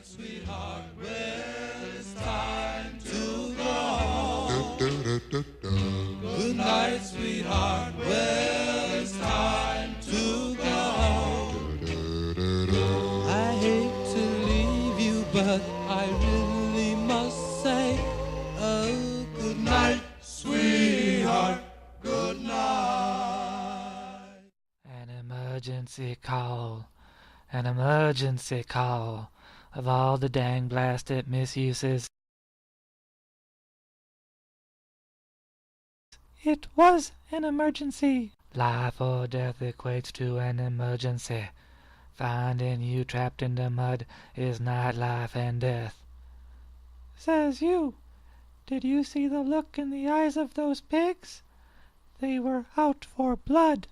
sweetheart, well, it's time to go home. Good night, sweetheart, well, it's time to go home. I hate to leave you, but I really must say, oh, good night, sweetheart, good night. An emergency call. An emergency call. Of all the dang blasted misuses. It was an emergency. Life or death equates to an emergency. Finding you trapped in the mud is not life and death. Says you. Did you see the look in the eyes of those pigs? They were out for blood.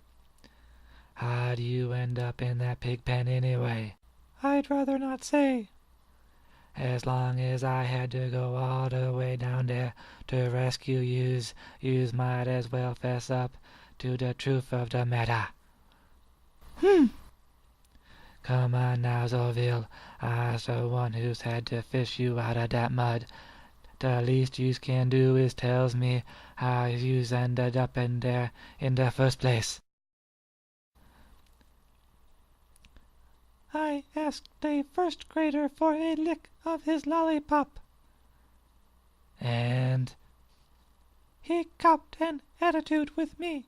How'd you end up in that pig pen anyway? I'd rather not say. As long as I had to go all the way down there to rescue yous might as well fess up to the truth of the matter. Come on now, Zoville. I's the one who's had to fish you out of that mud. The least yous can do is tells me how yous ended up in there in the first place. I asked a first grader for a lick of his lollipop. And? He copped an attitude with me.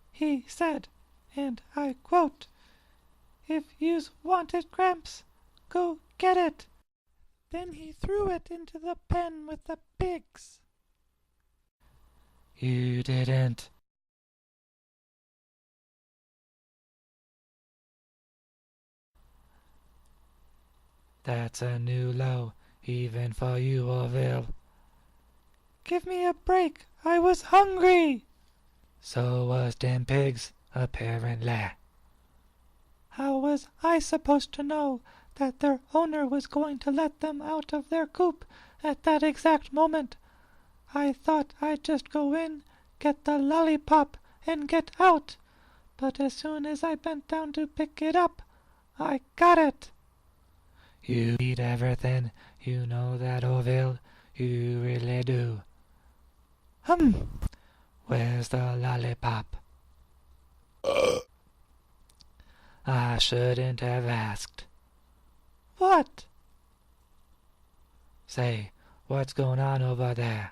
He said, and I quote, "If yous wanted cramps, go get it." Then he threw it into the pen with the pigs. You didn't. That's a new low, even for you, Orville. Give me a break. I was hungry. So was them pigs, apparently. How was I supposed to know that their owner was going to let them out of their coop at that exact moment? I thought I'd just go in, get the lollipop, and get out. But as soon as I bent down to pick it up, I got it. You eat everything, you know that, Orville. You really do. Where's the lollipop? I shouldn't have asked. What? Say, what's going on over there?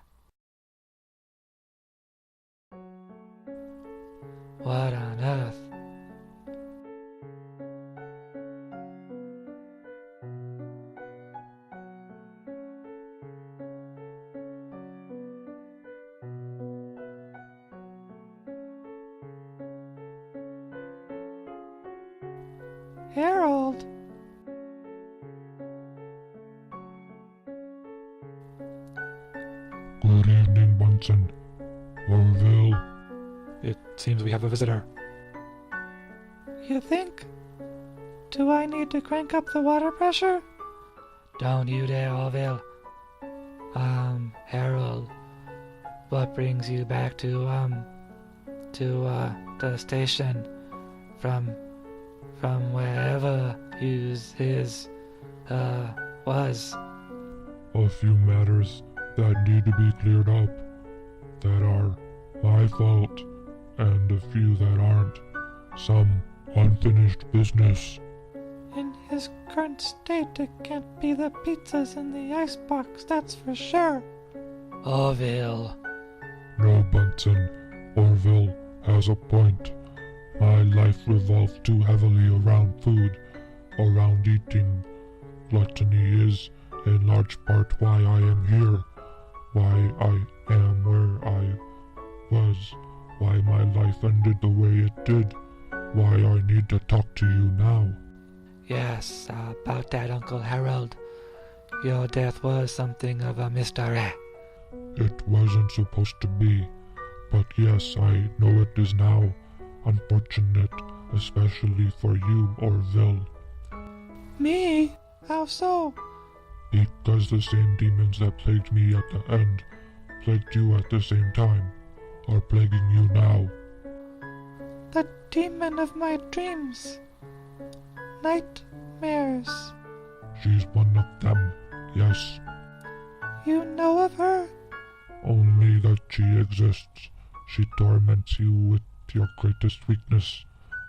What on earth? Harold! Good evening, Bunsen. Orville. It seems we have a visitor. You think? Do I need to crank up the water pressure? Don't you dare, Orville. Harold, what brings you back to the station from wherever yous was? A few matters that need to be cleared up, that are my fault, and a few that aren't. Some unfinished business. In his current state, it can't be the pizzas in the icebox, that's for sure. Orville. No, Bunsen. Orville has a point. My life revolves too heavily around food, around eating. Gluttony is, in large part, why I am here, why I am where I was, why my life ended the way it did, why I need to talk to you now. Yes, about that, Uncle Harold. Your death was something of a mystery. It wasn't supposed to be, but yes, I know it is now. Unfortunate, especially for you, Orville. Me? How so? Because the same demons that plagued me at the end, plagued you at the same time, are plaguing you now. The demon of my dreams. Nightmares. She's one of them, yes. You know of her? Only that she exists. She torments you with your greatest weakness,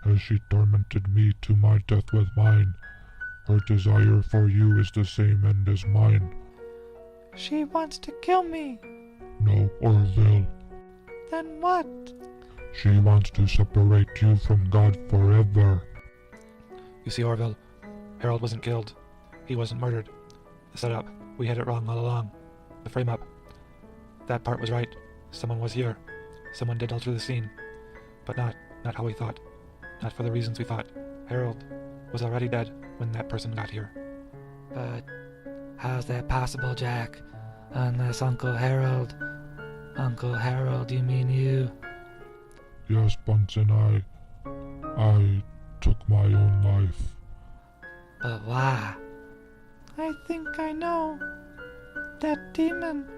as she tormented me to my death with mine. Her desire for you is the same end as mine. She wants to kill me. No, Orville. Then what? She wants to separate you from God forever. You see, Orville, Harold wasn't killed. He wasn't murdered. The setup, we had it wrong all along. The frame-up. That part was right. Someone was here. Someone did alter the scene. But not how we thought. Not for the reasons we thought. Harold was already dead when that person got here. But how's that possible, Jack? Unless Uncle Harold... Uncle Harold, you mean you? Yes, Bunsen, I took my own life. But why? I think I know. That demon,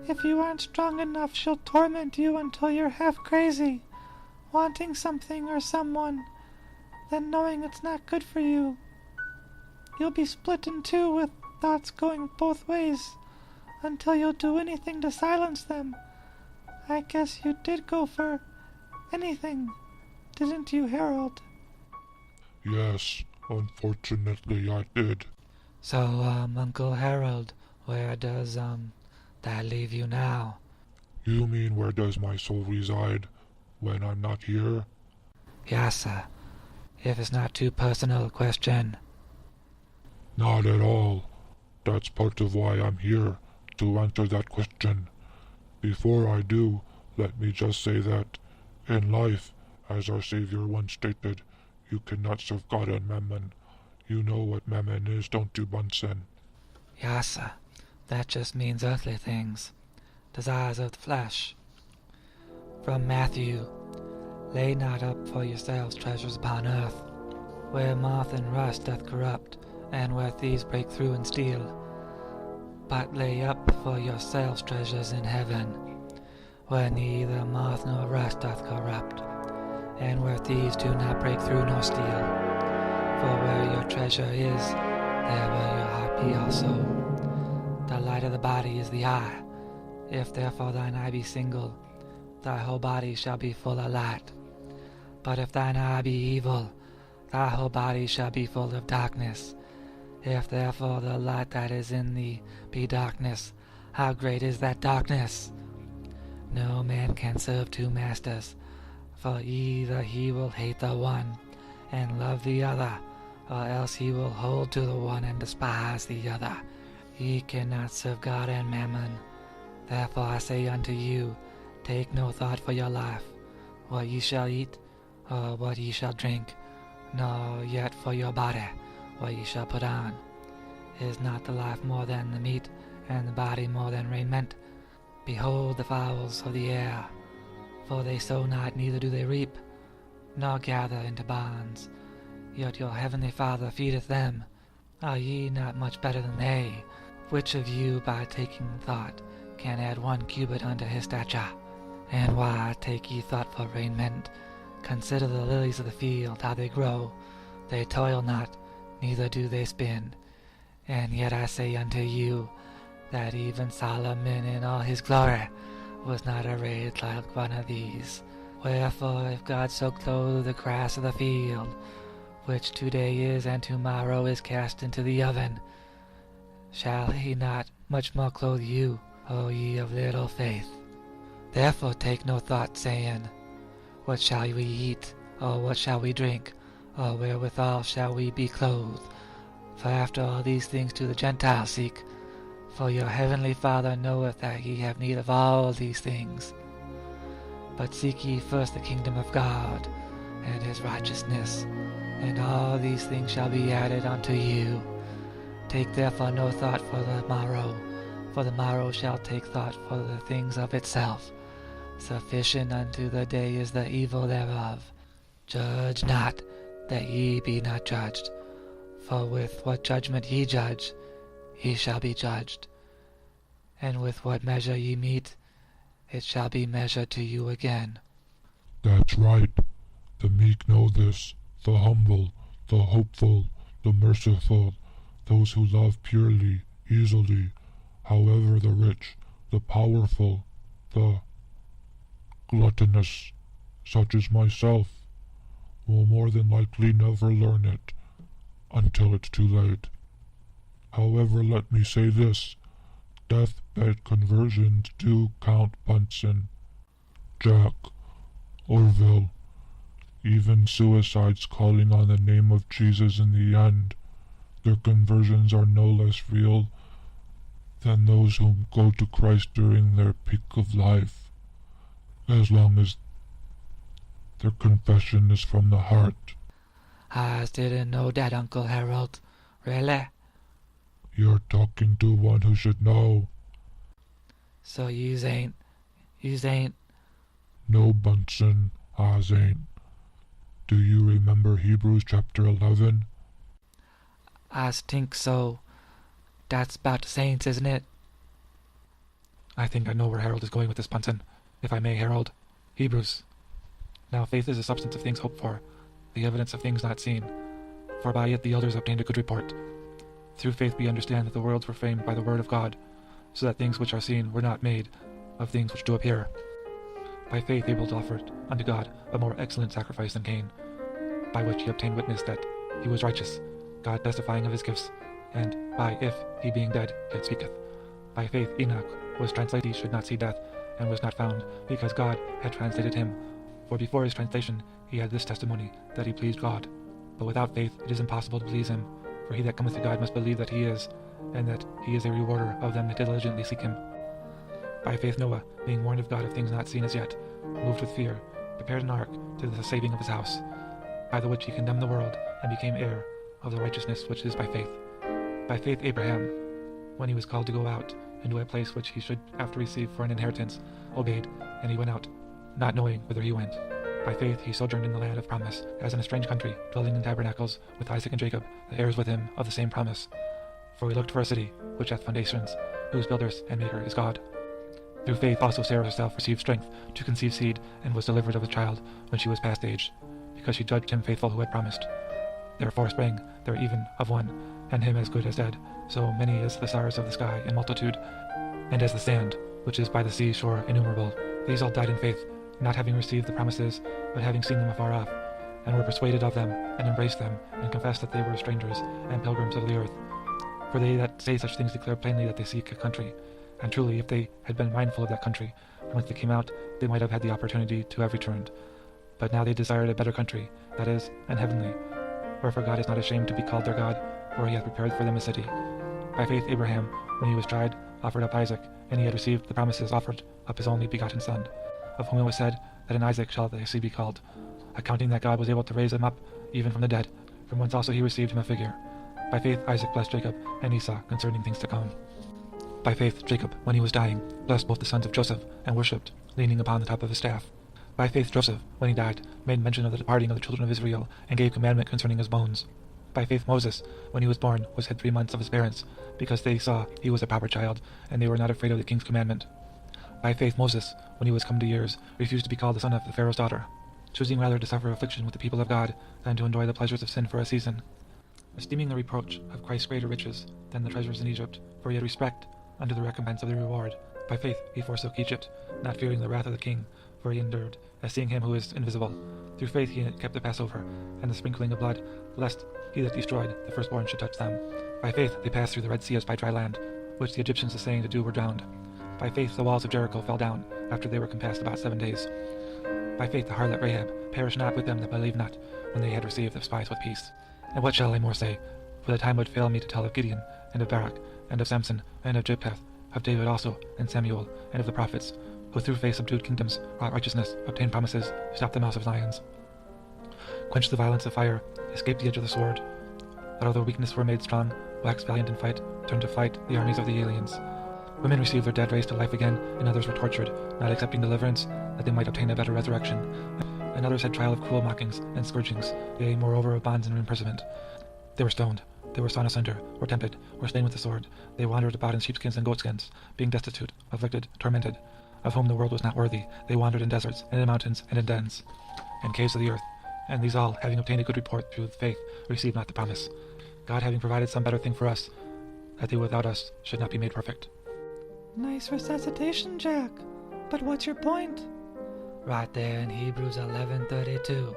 if you aren't strong enough, she'll torment you until you're half crazy, wanting something or someone, then knowing it's not good for you. You'll be split in two with thoughts going both ways, until you'll do anything to silence them. I guess you did go for anything, didn't you, Harold? Yes, unfortunately I did. So, Uncle Harold, where does, that leave you now? You mean where does my soul reside when I'm not here? Yes, sir. If it's not too personal a question. Not at all. That's part of why I'm here, to answer that question. Before I do, let me just say that, in life, as our Savior once stated, you cannot serve God and mammon. You know what mammon is, don't you, Bunsen? Yes, sir. That just means earthly things. Desires of the flesh. From Matthew, lay not up for yourselves treasures upon earth, where moth and rust doth corrupt, and where thieves break through and steal. But lay up for yourselves treasures in heaven, where neither moth nor rust doth corrupt, and where thieves do not break through nor steal. For where your treasure is, there will your heart be also. The light of the body is the eye. If therefore thine eye be single, thy whole body shall be full of light. But if thine eye be evil, thy whole body shall be full of darkness. If therefore the light that is in thee be darkness, how great is that darkness? No man can serve two masters, for either he will hate the one and love the other, or else he will hold to the one and despise the other. Ye cannot serve God and mammon. Therefore I say unto you, take no thought for your life, what ye shall eat, or what ye shall drink, nor yet for your body, what ye shall put on. Is not the life more than the meat, and the body more than raiment? Behold the fowls of the air, for they sow not, neither do they reap, nor gather into barns, yet your heavenly Father feedeth them. Are ye not much better than they? Which of you, by taking thought, can add 1 cubit unto his stature? And why take ye thought for raiment? Consider the lilies of the field, how they grow. They toil not, neither do they spin. And yet I say unto you, that even Solomon in all his glory was not arrayed like one of these. Wherefore, if God so clothe the grass of the field, which today is and tomorrow is cast into the oven, shall he not much more clothe you, O ye of little faith? Therefore take no thought, saying, what shall we eat, or what shall we drink, or wherewithal shall we be clothed? For after all these things do the Gentiles seek. For your heavenly Father knoweth that ye have need of all these things. But seek ye first the kingdom of God, and his righteousness, and all these things shall be added unto you. Take therefore no thought for the morrow shall take thought for the things of itself. Sufficient unto the day is the evil thereof. Judge not, that ye be not judged. For with what judgment ye judge, ye shall be judged. And with what measure ye mete, it shall be measured to you again. That's right. The meek know this, the humble, the hopeful, the merciful, those who love purely, easily. However, the rich, the powerful, the gluttonous, such as myself, will more than likely never learn it until it's too late. However, let me say this, deathbed conversions do count, Bunsen, Jack, Orville, even suicides calling on the name of Jesus in the end. Their conversions are no less real than those who go to Christ during their peak of life, as long as their confession is from the heart. I didn't know that, Uncle Harold. Really? You're talking to one who should know. So yous ain't. No, Bunsen, I ain't. Do you remember Hebrews chapter 11? I think so. That's about the saints, isn't it? I think I know where Harold is going with this, Bunsen. If I may, Harold. Hebrews. Now faith is the substance of things hoped for, the evidence of things not seen. For by it the elders obtained a good report. Through faith we understand that the worlds were framed by the word of God, so that things which are seen were not made of things which do appear. By faith Abel offered unto God a more excellent sacrifice than Cain, by which he obtained witness that he was righteous, God testifying of his gifts, and by if he being dead yet speaketh. By faith Enoch was translated he should not see death, and was not found, because God had translated him. For before his translation he had this testimony, that he pleased God. But without faith it is impossible to please him, for he that cometh to God must believe that he is, and that he is a rewarder of them that diligently seek him. By faith Noah, being warned of God of things not seen as yet, moved with fear, prepared an ark to the saving of his house, by the which he condemned the world, and became heir of the righteousness which is by faith. By faith Abraham, when he was called to go out into a place which he should after receive for an inheritance, obeyed, and he went out, not knowing whither he went. By faith he sojourned in the land of promise, as in a strange country, dwelling in tabernacles, with Isaac and Jacob, the heirs with him of the same promise. For he looked for a city, which hath foundations, whose builders and maker is God. Through faith also Sarah herself received strength to conceive seed, and was delivered of a child when she was past age, because she judged him faithful who had promised. Therefore sprang there even of one, and him as good as dead, so many as the stars of the sky in multitude, and as the sand, which is by the sea shore innumerable. These all died in faith, not having received the promises, but having seen them afar off, and were persuaded of them, and embraced them, and confessed that they were strangers and pilgrims of the earth. For they that say such things declare plainly that they seek a country. And truly, if they had been mindful of that country from whence they came out, they might have had the opportunity to have returned. But now they desired a better country, that is, an heavenly. Wherefore God is not ashamed to be called their God, for he hath prepared for them a city. By faith Abraham, when he was tried, offered up Isaac, and he had received the promises, offered up his only begotten son, of whom it was said, that in Isaac shall thy seed be called, accounting that God was able to raise him up even from the dead, from whence also he received him a figure. By faith Isaac blessed Jacob and Esau concerning things to come. By faith Jacob, when he was dying, blessed both the sons of Joseph, and worshipped, leaning upon the top of his staff. By faith Joseph, when he died, made mention of the departing of the children of Israel, and gave commandment concerning his bones. By faith Moses, when he was born, was hid 3 months of his parents, because they saw he was a proper child, and they were not afraid of the king's commandment. By faith Moses, when he was come to years, refused to be called the son of the Pharaoh's daughter, choosing rather to suffer affliction with the people of God, than to enjoy the pleasures of sin for a season, esteeming the reproach of Christ greater riches than the treasures in Egypt, for he had respect unto the recompense of the reward. By faith he forsook Egypt, not fearing the wrath of the king, for he endured, as seeing him who is invisible. Through faith he kept the Passover, and the sprinkling of blood, lest he that destroyed the firstborn should touch them. By faith they passed through the Red Sea as by dry land, which the Egyptians assaying to do were drowned. By faith the walls of Jericho fell down, after they were compassed about 7 days. By faith the harlot Rahab perished not with them that believed not, when they had received the spies with peace. And what shall I more say? For the time would fail me to tell of Gideon, and of Barak, and of Samson, and of Jephthah, of David also, and Samuel, and of the prophets, who through faith subdued kingdoms, wrought righteousness, obtained promises, stopped the mouths of lions, quenched the violence of fire, escaped the edge of the sword, but although weakness were made strong, waxed valiant in fight, turned to flight the armies of the aliens. Women received their dead raised to life again, and others were tortured, not accepting deliverance, that they might obtain a better resurrection. And others had trial of cruel mockings and scourgings, yea, moreover of bonds and imprisonment. They were stoned, they were sawn asunder, or tempted, or slain with the sword. They wandered about in sheepskins and goatskins, being destitute, afflicted, tormented, of whom the world was not worthy. They wandered in deserts, and in mountains, and in dens, and caves of the earth. And these all, having obtained a good report through faith, received not the promise, God having provided some better thing for us, that they without us should not be made perfect. Nice resuscitation, Jack. But what's your point? Right there in Hebrews 11:32,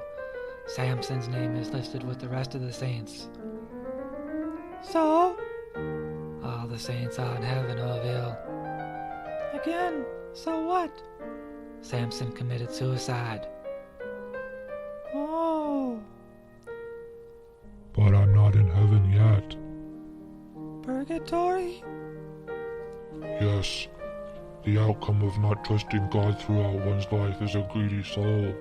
Samson's name is listed with the rest of the saints. So? All the saints are in heaven, Orville. Again, so what? Samson committed suicide. Oh. But I'm not in heaven yet. Purgatory? Yes, the outcome of not trusting God throughout one's life is a greedy soul.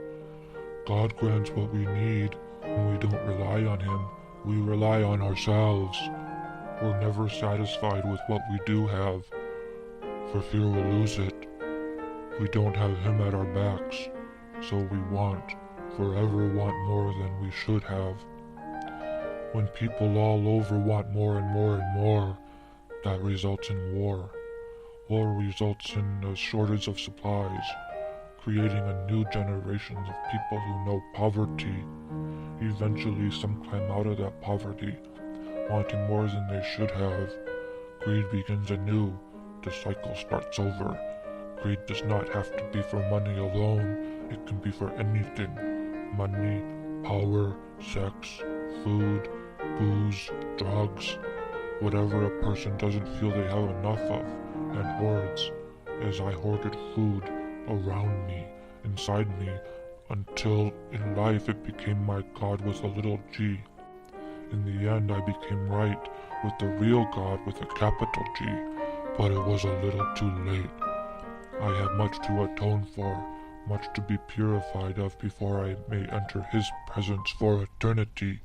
God grants what we need when we don't rely on Him. We rely on ourselves. We're never satisfied with what we do have, for fear we'll lose it. We don't have Him at our backs, so we forever want more than we should have. When people all over want more and more and more, that results in war. War results in a shortage of supplies, creating a new generation of people who know poverty. Eventually some climb out of that poverty, wanting more than they should have. Greed begins anew. The cycle starts over. Greed does not have to be for money alone. It can be for anything. Money, power, sex, food, booze, drugs, whatever a person doesn't feel they have enough of, and hoards, as I hoarded food around me, inside me, until in life it became my God with a little g. In the end I became right with the real God with a capital G, but it was a little too late. I have much to atone for, much to be purified of before I may enter His presence for eternity.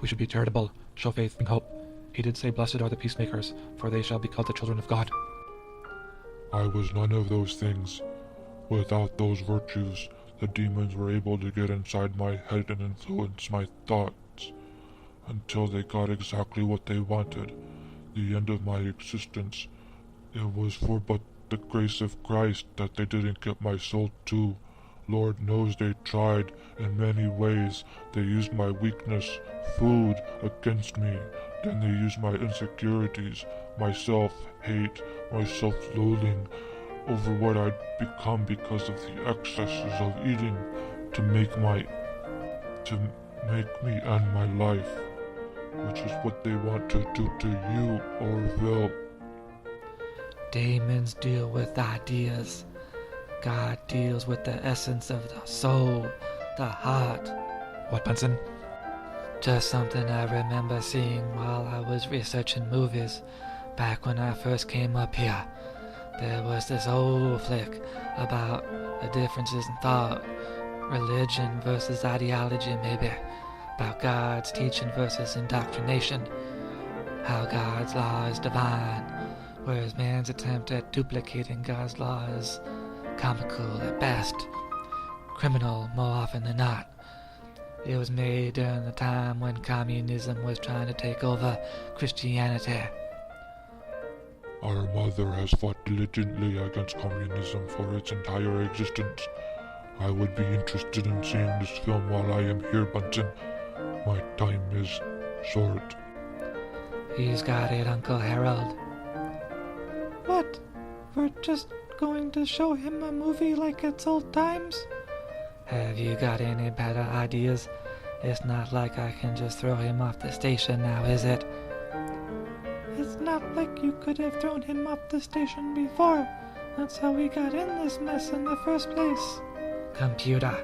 We should be charitable, show faith and hope. He did say, "Blessed are the peacemakers, for they shall be called the children of God." I was none of those things. Without those virtues, the demons were able to get inside my head and influence my thoughts, until they got exactly what they wanted, the end of my existence. It was for but the grace of Christ that they didn't get my soul too. Lord knows they tried in many ways. They used my weakness, food, against me. Then they used my insecurities, my self-hate, my self-loathing over what I'd become because of the excesses of eating to make me end my life, which is what they want to do to you, Orville. Demons deal with ideas. God deals with the essence of the soul, the heart. What, Benson? Just something I remember seeing while I was researching movies back when I first came up here. There was this old flick about the differences in thought, religion versus ideology maybe, about God's teaching versus indoctrination, how God's law is divine, whereas man's attempt at duplicating God's law is comical at best, criminal more often than not. It was made during the time when communism was trying to take over Christianity. Our mother has fought diligently against communism for its entire existence. I would be interested in seeing this film while I am here, Bunsen. My time is short. He's got it, Uncle Harold. What? We're just going to show him a movie like it's old times? Have you got any better ideas? It's not like I can just throw him off the station now, is it? It's not like you could have thrown him off the station before. That's how we got in this mess in the first place. Computer,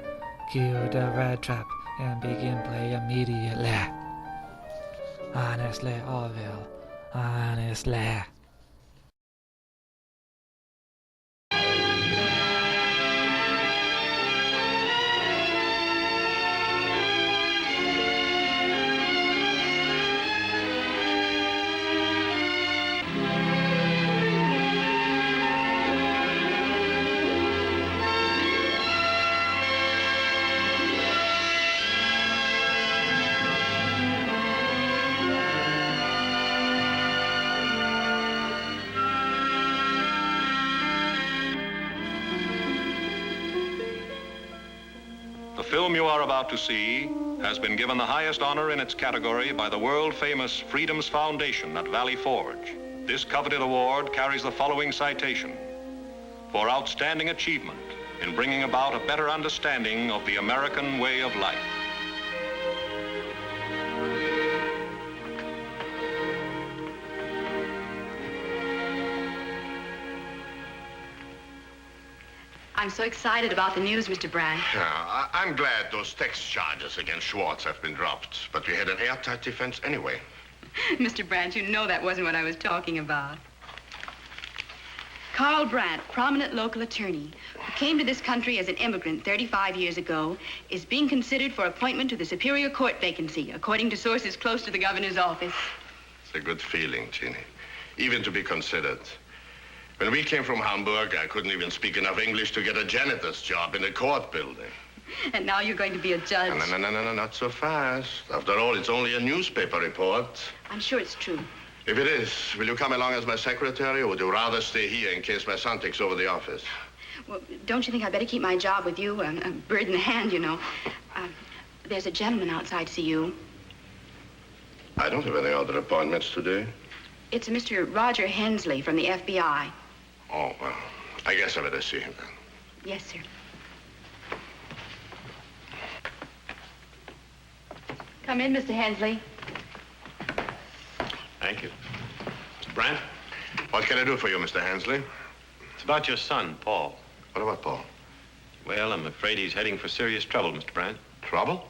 cue the red trap and begin play immediately. Honestly, Orville, honestly. film you are about to see has been given the highest honor in its category by the world-famous Freedom's Foundation at Valley Forge. This coveted award carries the following citation: for outstanding achievement in bringing about a better understanding of the American way of life. I'm so excited about the news, Mr. Brandt. Yeah, I'm glad those tax charges against Schwartz have been dropped, but we had an airtight defense anyway. Mr. Brandt, you know that wasn't what I was talking about. Carl Brandt, prominent local attorney, who came to this country as an immigrant 35 years ago, is being considered for appointment to the Superior Court vacancy, according to sources close to the governor's office. It's a good feeling, Jeannie, even to be considered. When we came from Hamburg, I couldn't even speak enough English to get a janitor's job in the court building. And now you're going to be a judge. No, not so fast. After all, it's only a newspaper report. I'm sure it's true. If it is, will you come along as my secretary, or would you rather stay here in case my son takes over the office? Well, don't you think I'd better keep my job with you? A bird in the hand, you know. There's a gentleman outside to see you. I don't have any other appointments today. It's a Mr. Roger Hensley from the FBI. Oh, well, I guess I better see him then. Yes, sir. Come in, Mr. Hensley. Thank you. Mr. Brandt? What can I do for you, Mr. Hensley? It's about your son, Paul. What about Paul? Well, I'm afraid he's heading for serious trouble, Mr. Brandt. Trouble?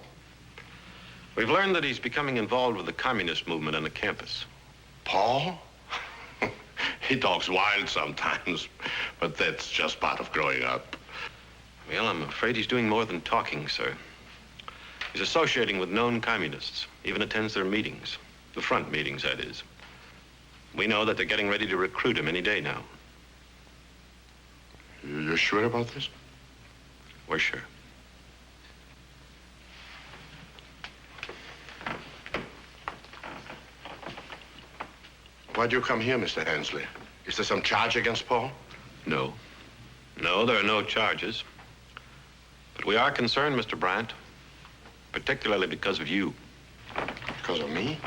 We've learned that he's becoming involved with the communist movement on the campus. Paul? He talks wild sometimes, but that's just part of growing up. Well, I'm afraid he's doing more than talking, sir. He's associating with known communists, even attends their meetings. The front meetings, that is. We know that they're getting ready to recruit him any day now. You're sure about this? We're sure. Why'd you come here, Mr. Hensley? Is there some charge against Paul? No. No, there are no charges. But we are concerned, Mr. Brandt, particularly because of you. Because of me?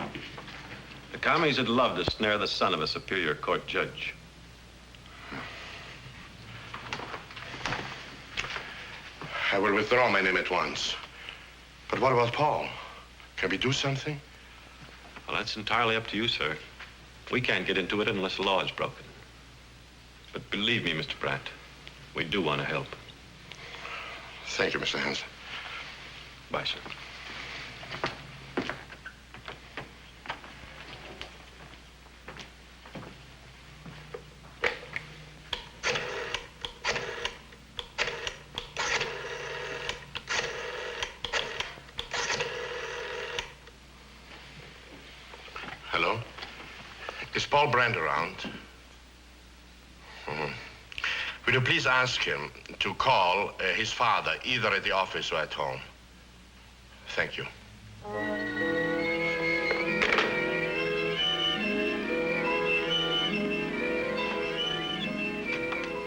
The commies would love to snare the son of a Superior Court judge. I will withdraw my name at once. But what about Paul? Can we do something? Well, that's entirely up to you, sir. We can't get into it unless the law is broken. But believe me, Mr. Brandt, we do want to help. Thank you, Mr. Hensley. Bye, sir. Hello? Is Paul Brandt around? Will you please ask him to call his father, either at the office or at home? Thank you.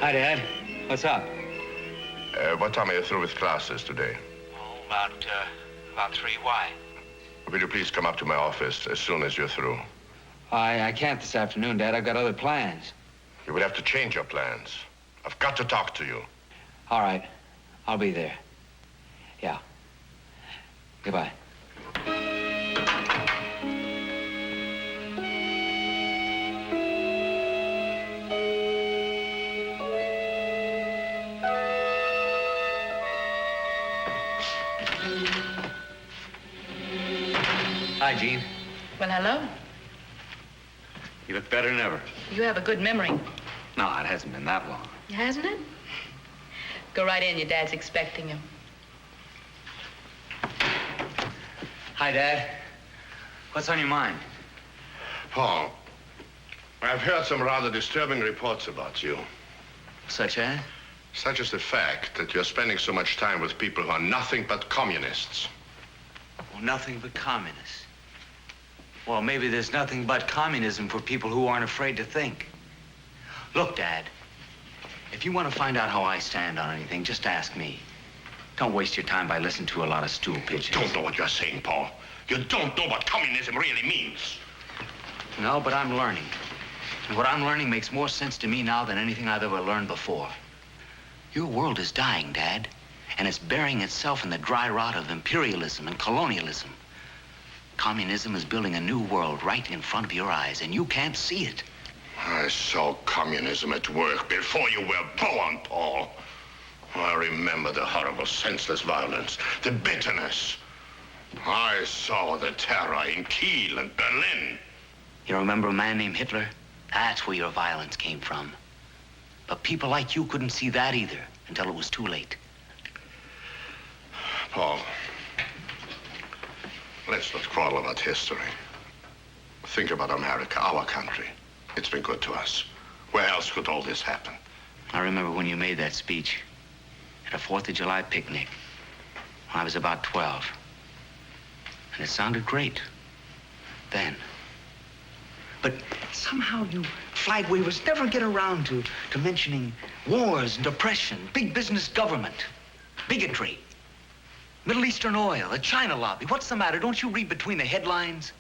Hi, Dad. What's up? What time are you through with classes today? Oh, about 3. Why? Will you please come up to my office as soon as you're through? I can't this afternoon, Dad. I've got other plans. You will have to change your plans. I've got to talk to you. All right. I'll be there. Yeah. Goodbye. Hi, Jean. Well, hello. You look better than ever. You have a good memory. No, it hasn't been that long. Hasn't it? Go right in. Your dad's expecting you. Hi, Dad. What's on your mind? Paul, I've heard some rather disturbing reports about you. Such as? Such as the fact that you're spending so much time with people who are nothing but communists. Well, nothing but communists. Well, maybe there's nothing but communism for people who aren't afraid to think. Look, Dad, if you want to find out how I stand on anything, just ask me. Don't waste your time by listening to a lot of stool pitches. You don't know what you're saying, Paul. You don't know what communism really means. No, but I'm learning. And what I'm learning makes more sense to me now than anything I've ever learned before. Your world is dying, Dad. And it's burying itself in the dry rot of imperialism and colonialism. Communism is building a new world right in front of your eyes, and you can't see it. I saw communism at work before you were born, Paul. I remember the horrible, senseless violence, the bitterness. I saw the terror in Kiel and Berlin. You remember a man named Hitler? That's where your violence came from. But people like you couldn't see that either until it was too late. Paul, let's not quarrel about history. Think about America, our country. It's been good to us. Where else could all this happen? I remember when you made that speech at a 4th of July picnic when I was about 12. And it sounded great then. But somehow you flag wavers never get around to mentioning wars and depression, big business government, bigotry, Middle Eastern oil, the China lobby. What's the matter? Don't you read between the headlines?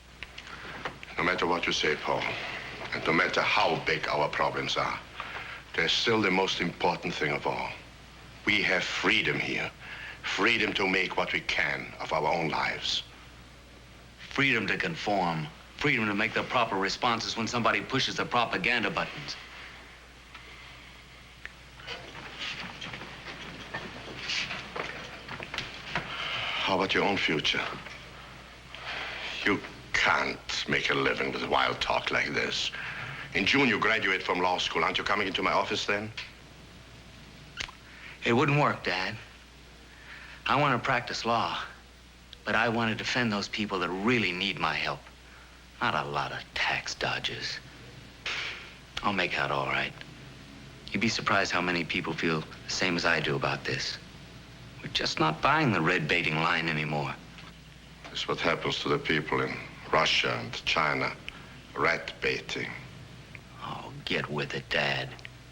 No matter what you say, Paul, and no matter how big our problems are, there's still the most important thing of all. We have freedom here. Freedom to make what we can of our own lives. Freedom to conform. Freedom to make the proper responses when somebody pushes the propaganda buttons. How about your own future? You can't make a living with wild talk like this. In June, you graduate from law school. Aren't you coming into my office then? It wouldn't work, Dad. I want to practice law, but I want to defend those people that really need my help. Not a lot of tax dodgers. I'll make out all right. You'd be surprised how many people feel the same as I do about this. We're just not buying the red baiting line anymore. That's what happens to the people in Russia and China. Rat baiting. Oh, get with it, Dad.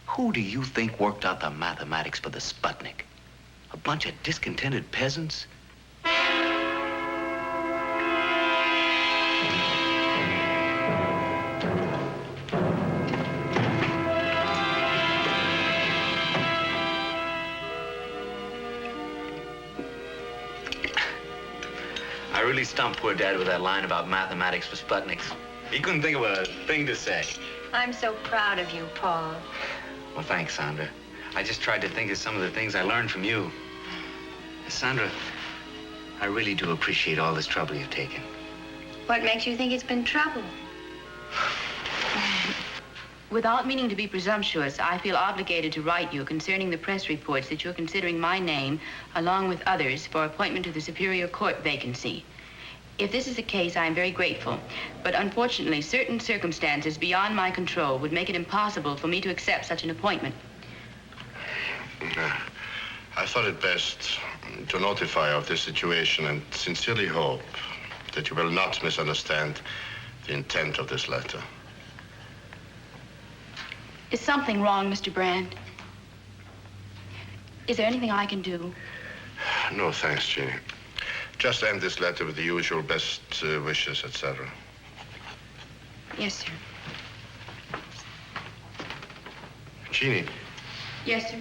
Who do you think worked out the mathematics for the Sputnik? A bunch of discontented peasants? I really stumped poor Dad with that line about mathematics for Sputniks. He couldn't think of a thing to say. I'm so proud of you, Paul. Well, thanks, Sandra. I just tried to think of some of the things I learned from you. Sandra, I really do appreciate all this trouble you've taken. What makes you think it's been trouble? Without meaning to be presumptuous, I feel obligated to write you concerning the press reports that you're considering my name, along with others, for appointment to the Superior Court vacancy. If this is the case, I am very grateful. But unfortunately, certain circumstances beyond my control would make it impossible for me to accept such an appointment. I thought it best to notify you of this situation and sincerely hope that you will not misunderstand the intent of this letter. Is something wrong, Mr. Brand? Is there anything I can do? No, thanks, Jeannie. Just end this letter with the usual best wishes, etc. Yes, sir. Jeannie, Yes, sir.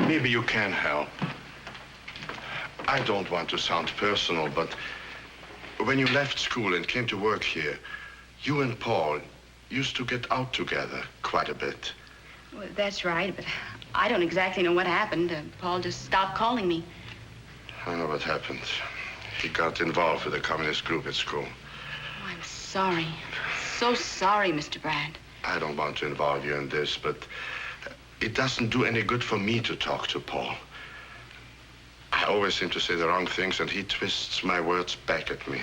maybe you can help. I don't want to sound personal, but when you left school and came to work here, you and Paul used to get out together quite a bit. Well, that's right, but I don't exactly know what happened. Paul just stopped calling me. I know what happened. He got involved with the communist group at school. Oh, I'm sorry. So sorry, Mr. Brand. I don't want to involve you in this, but it doesn't do any good for me to talk to Paul. I always seem to say the wrong things, and he twists my words back at me.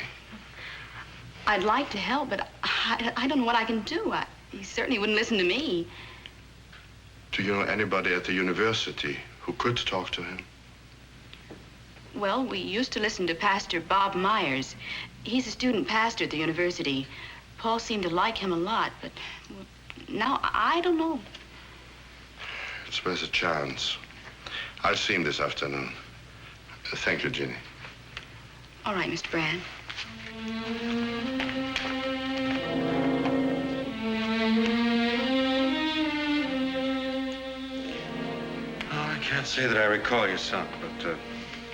I'd like to help, but I don't know what I can do. He certainly wouldn't listen to me. Do you know anybody at the university who could talk to him? Well, we used to listen to Pastor Bob Myers. He's a student pastor at the university. Paul seemed to like him a lot, but now I don't know. It's worth a chance. I'll see him this afternoon. Thank you, Ginny. All right, Mr. Brand. I can't say that I recall your son, but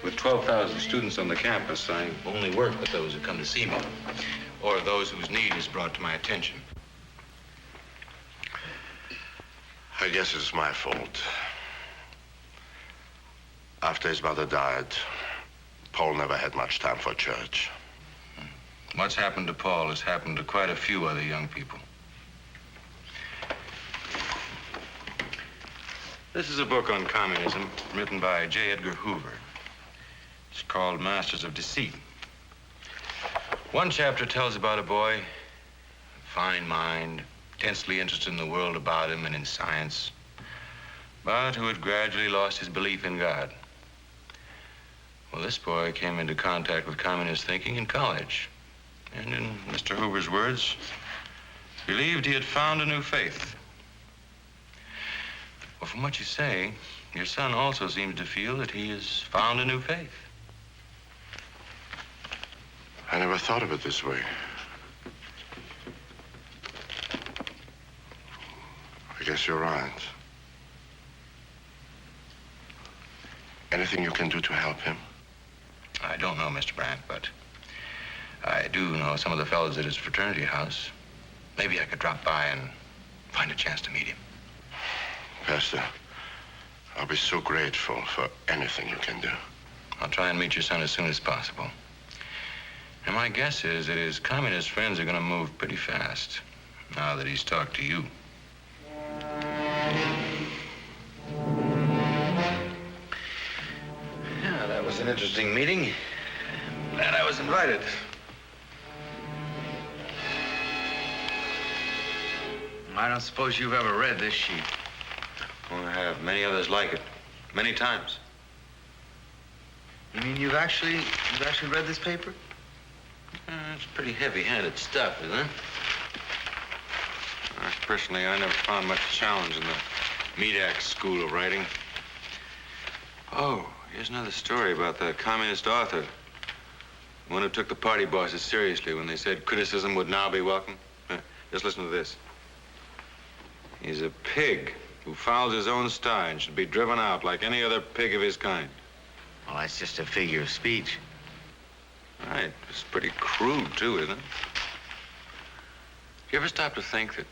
with 12,000 students on the campus, I only work with those who come to see me, or those whose need is brought to my attention. I guess it's my fault. After his mother died, Paul never had much time for church. What's happened to Paul has happened to quite a few other young people. This is a book on communism written by J. Edgar Hoover. It's called Masters of Deceit. One chapter tells about a boy, fine mind, intensely interested in the world about him and in science, but who had gradually lost his belief in God. Well, this boy came into contact with communist thinking in college, and in Mr. Hoover's words, believed he had found a new faith. Well, from what you say, your son also seems to feel that he has found a new faith. I never thought of it this way. I guess you're right. Anything you can do to help him? I don't know, Mr. Brandt, but I do know some of the fellows at his fraternity house. Maybe I could drop by and find a chance to meet him. Pastor, I'll be so grateful for anything you can do. I'll try and meet your son as soon as possible. And my guess is that his communist friends are going to move pretty fast now that he's talked to you. Yeah, that was an interesting meeting. Glad I was invited. I don't suppose you've ever read this sheet. Well, I have many others like it. Many times. You mean you've actually read this paper? It's pretty heavy-handed stuff, isn't it? Personally, I never found much challenge in the Medak school of writing. Oh, here's another story about the communist author. The one who took the party bosses seriously when they said criticism would now be welcome. Just listen to this. He's a pig who fouls his own sty and should be driven out like any other pig of his kind. Well, that's just a figure of speech. Right. It's pretty crude, too, isn't it? You ever stop to think that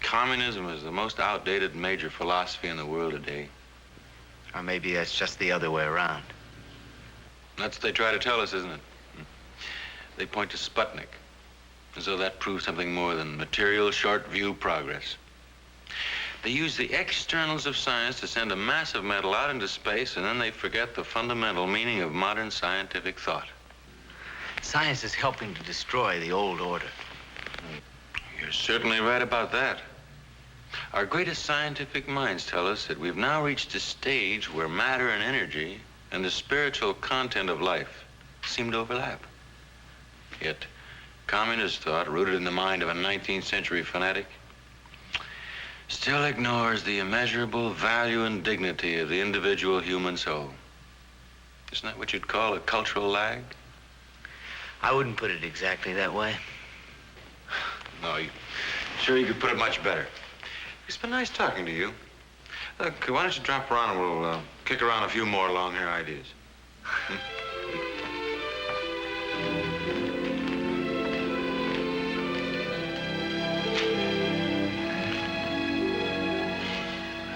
communism is the most outdated major philosophy in the world today? Or maybe that's just the other way around. That's what they try to tell us, isn't it? They point to Sputnik, as though that proves something more than material, short-view progress. They use the externals of science to send a massive metal out into space, and then they forget the fundamental meaning of modern scientific thought. Science is helping to destroy the old order. You're certainly right about that. Our greatest scientific minds tell us that we've now reached a stage where matter and energy and the spiritual content of life seem to overlap. Yet, communist thought, rooted in the mind of a 19th century fanatic, still ignores the immeasurable value and dignity of the individual human soul. Isn't that what you'd call a cultural lag? I wouldn't put it exactly that way. No, sure you could put it much better. It's been nice talking to you. Look, why don't you drop around and we'll kick around a few more long-hair ideas.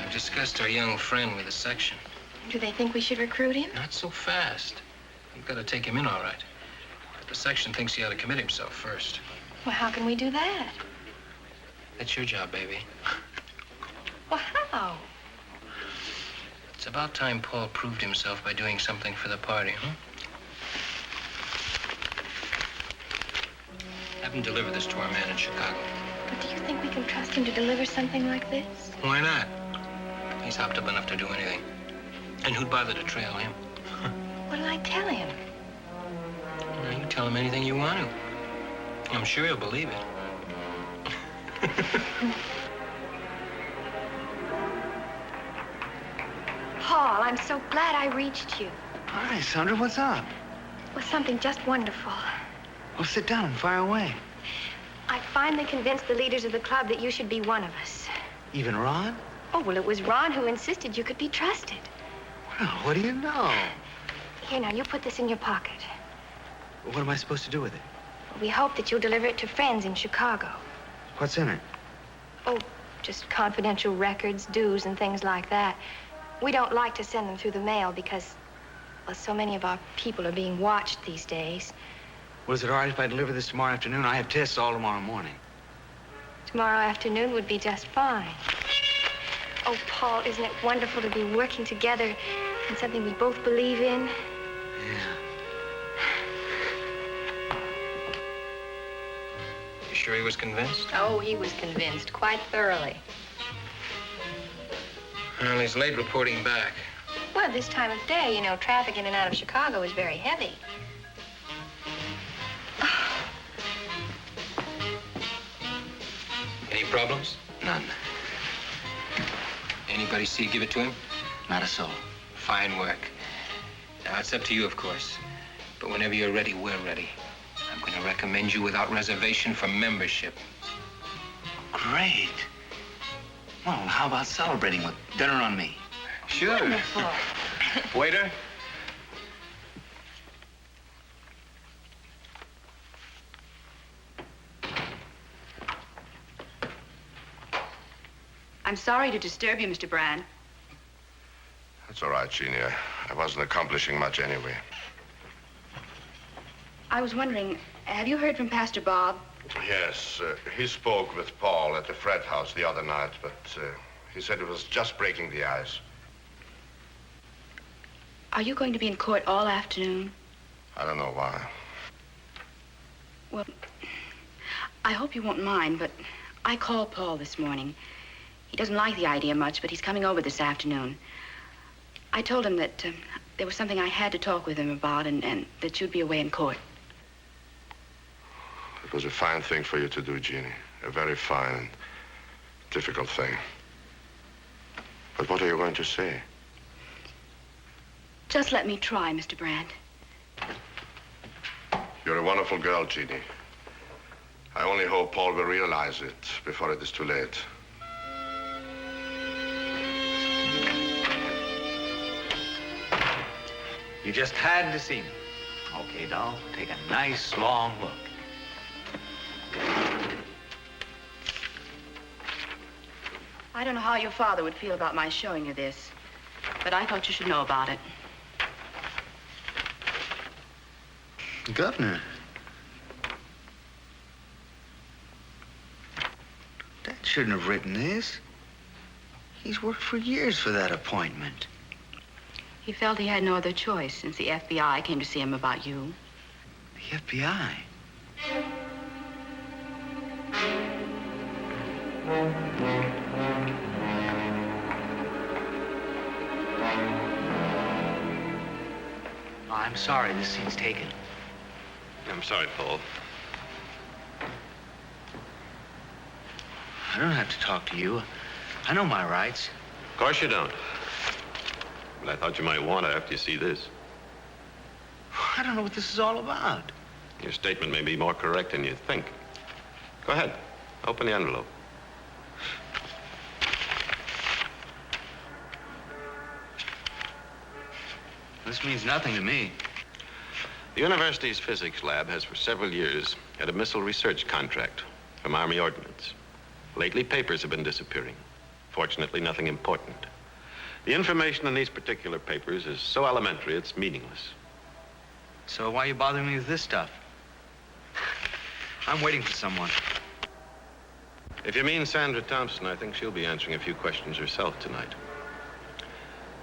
I've discussed our young friend with the section. Do they think we should recruit him? Not so fast. You've got to take him in all right. But the section thinks he ought to commit himself first. Well, how can we do that? That's your job, baby. Well, how? It's about time Paul proved himself by doing something for the party, huh? Have him deliver this to our man in Chicago. But do you think we can trust him to deliver something like this? Why not? He's hopped up enough to do anything. And who'd bother to trail him? What'll I tell him? Well, you can tell him anything you want to. I'm sure he'll believe it. Paul, I'm so glad I reached you. Hi, Sandra, what's up? It was something just wonderful. Well, sit down and fire away. I finally convinced the leaders of the club that you should be one of us. Even Ron? Oh, well, it was Ron who insisted you could be trusted. Well, what do you know? Here, now, you put this in your pocket. What am I supposed to do with it? We hope that you'll deliver it to friends in Chicago. What's in it? Oh, just confidential records, dues, and things like that. We don't like to send them through the mail because, well, so many of our people are being watched these days. Well, is it all right if I deliver this tomorrow afternoon? I have tests all tomorrow morning. Tomorrow afternoon would be just fine. Oh, Paul, isn't it wonderful to be working together in something we both believe in? Yeah. You sure he was convinced? Oh, he was convinced quite thoroughly. Well, he's late reporting back. Well, this time of day, you know, traffic in and out of Chicago is very heavy. Any problems? None. Anybody see you give it to him? Not a soul. Fine work. Now, it's up to you, of course. But whenever you're ready, we're ready. I'm going to recommend you without reservation for membership. Great. Well, how about celebrating with dinner on me? Sure. Wonderful. Waiter. I'm sorry to disturb you, Mr. Brand. That's all right, Jeannie. I wasn't accomplishing much anyway. I was wondering, have you heard from Pastor Bob? Yes, he spoke with Paul at the Fred house the other night, but he said it was just breaking the ice. Are you going to be in court all afternoon? I don't know why. Well, I hope you won't mind, but I called Paul this morning. He doesn't like the idea much, but he's coming over this afternoon. I told him that there was something I had to talk with him about and that you'd be away in court. It was a fine thing for you to do, Jeannie. A very fine and difficult thing. But what are you going to say? Just let me try, Mr. Brand. You're a wonderful girl, Jeannie. I only hope Paul will realize it before it is too late. You just had to see me. Okay, doll, take a nice long look. I don't know how your father would feel about my showing you this, but I thought you should know about it. Governor. Dad shouldn't have written this. He's worked for years for that appointment. He felt he had no other choice since the FBI came to see him about you. The FBI? Oh, I'm sorry, this scene's taken. I'm sorry, Paul. I don't have to talk to you. I know my rights. Of course you don't. But I thought you might want to after you see this. I don't know what this is all about. Your statement may be more correct than you think. Go ahead. Open the envelope. This means nothing to me. The university's physics lab has for several years had a missile research contract from Army Ordnance. Lately, papers have been disappearing. Fortunately, nothing important. The information in these particular papers is so elementary, it's meaningless. So why are you bothering me with this stuff? I'm waiting for someone. If you mean Sandra Thompson, I think she'll be answering a few questions herself tonight.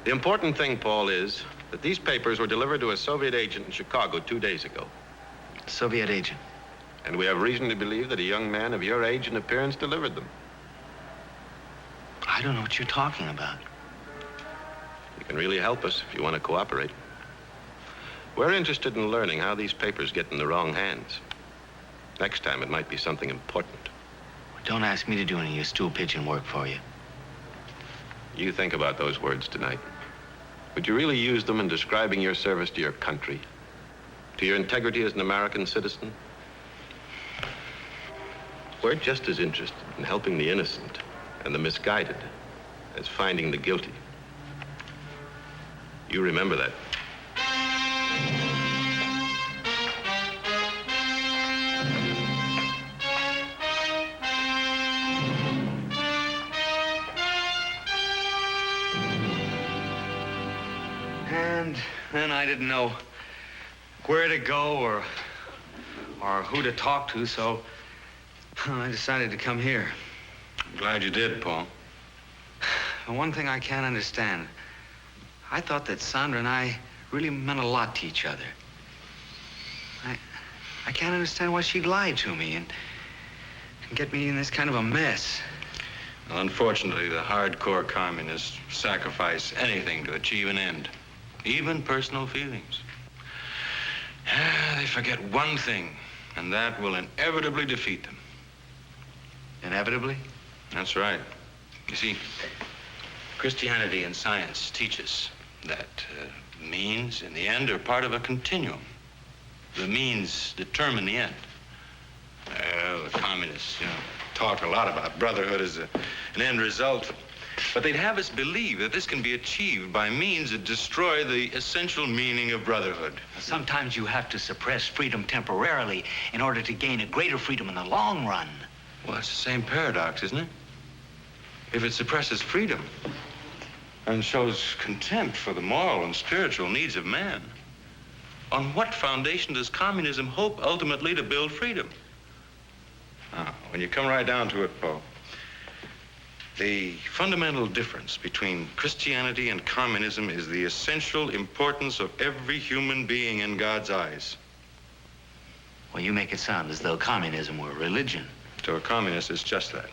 The important thing, Paul, is that these papers were delivered to a Soviet agent in Chicago 2 days ago. Soviet agent. And we have reason to believe that a young man of your age and appearance delivered them. I don't know what you're talking about. You can really help us if you want to cooperate. We're interested in learning how these papers get in the wrong hands. Next time, it might be something important. Don't ask me to do any of your stool pigeon work for you. You think about those words tonight. But you really use them in describing your service to your country, to your integrity as an American citizen. We're just as interested in helping the innocent and the misguided as finding the guilty. You remember that. And then I didn't know where to go or who to talk to, so I decided to come here. I'm glad you did, Paul. The one thing I can't understand, I thought that Sandra and I really meant a lot to each other. I can't understand why she'd lie to me and get me in this kind of a mess. Well, unfortunately, the hardcore communists sacrifice anything to achieve an end, even personal feelings. They forget one thing, and that will inevitably defeat them. Inevitably? That's right. You see, Christianity and science teach us that means, in the end, are part of a continuum. The means determine the end. Well, the communists, talk a lot about brotherhood as an end result, but they'd have us believe that this can be achieved by means that destroy the essential meaning of brotherhood. Sometimes you have to suppress freedom temporarily in order to gain a greater freedom in the long run. Well, that's the same paradox, isn't it? If it suppresses freedom and shows contempt for the moral and spiritual needs of man, on what foundation does communism hope ultimately to build freedom? Now, when you come right down to it, Paul, the fundamental difference between Christianity and communism is the essential importance of every human being in God's eyes. Well, you make it sound as though communism were a religion. To a communist, it's just that.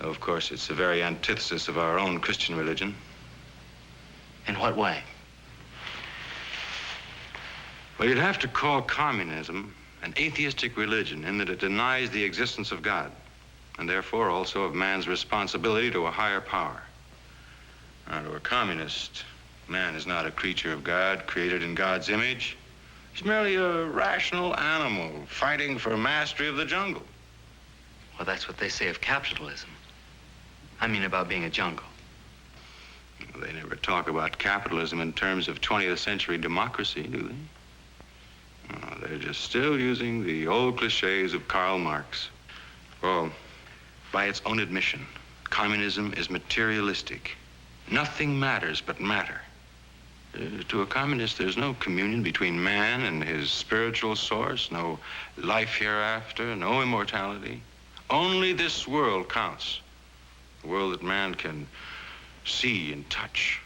Of course, it's the very antithesis of our own Christian religion. In what way? Well, you'd have to call communism an atheistic religion in that it denies the existence of God, and therefore also of man's responsibility to a higher power. Now, to a communist, man is not a creature of God, created in God's image. He's merely a rational animal fighting for mastery of the jungle. Well, that's what they say of capitalism. I mean about being a jungle. They never talk about capitalism in terms of 20th century democracy, do they? No, they're just still using the old cliches of Karl Marx. Well, by its own admission, communism is materialistic. Nothing matters but matter. To a communist, there's no communion between man and his spiritual source, no life hereafter, no immortality. Only this world counts. The world that man can see and touch,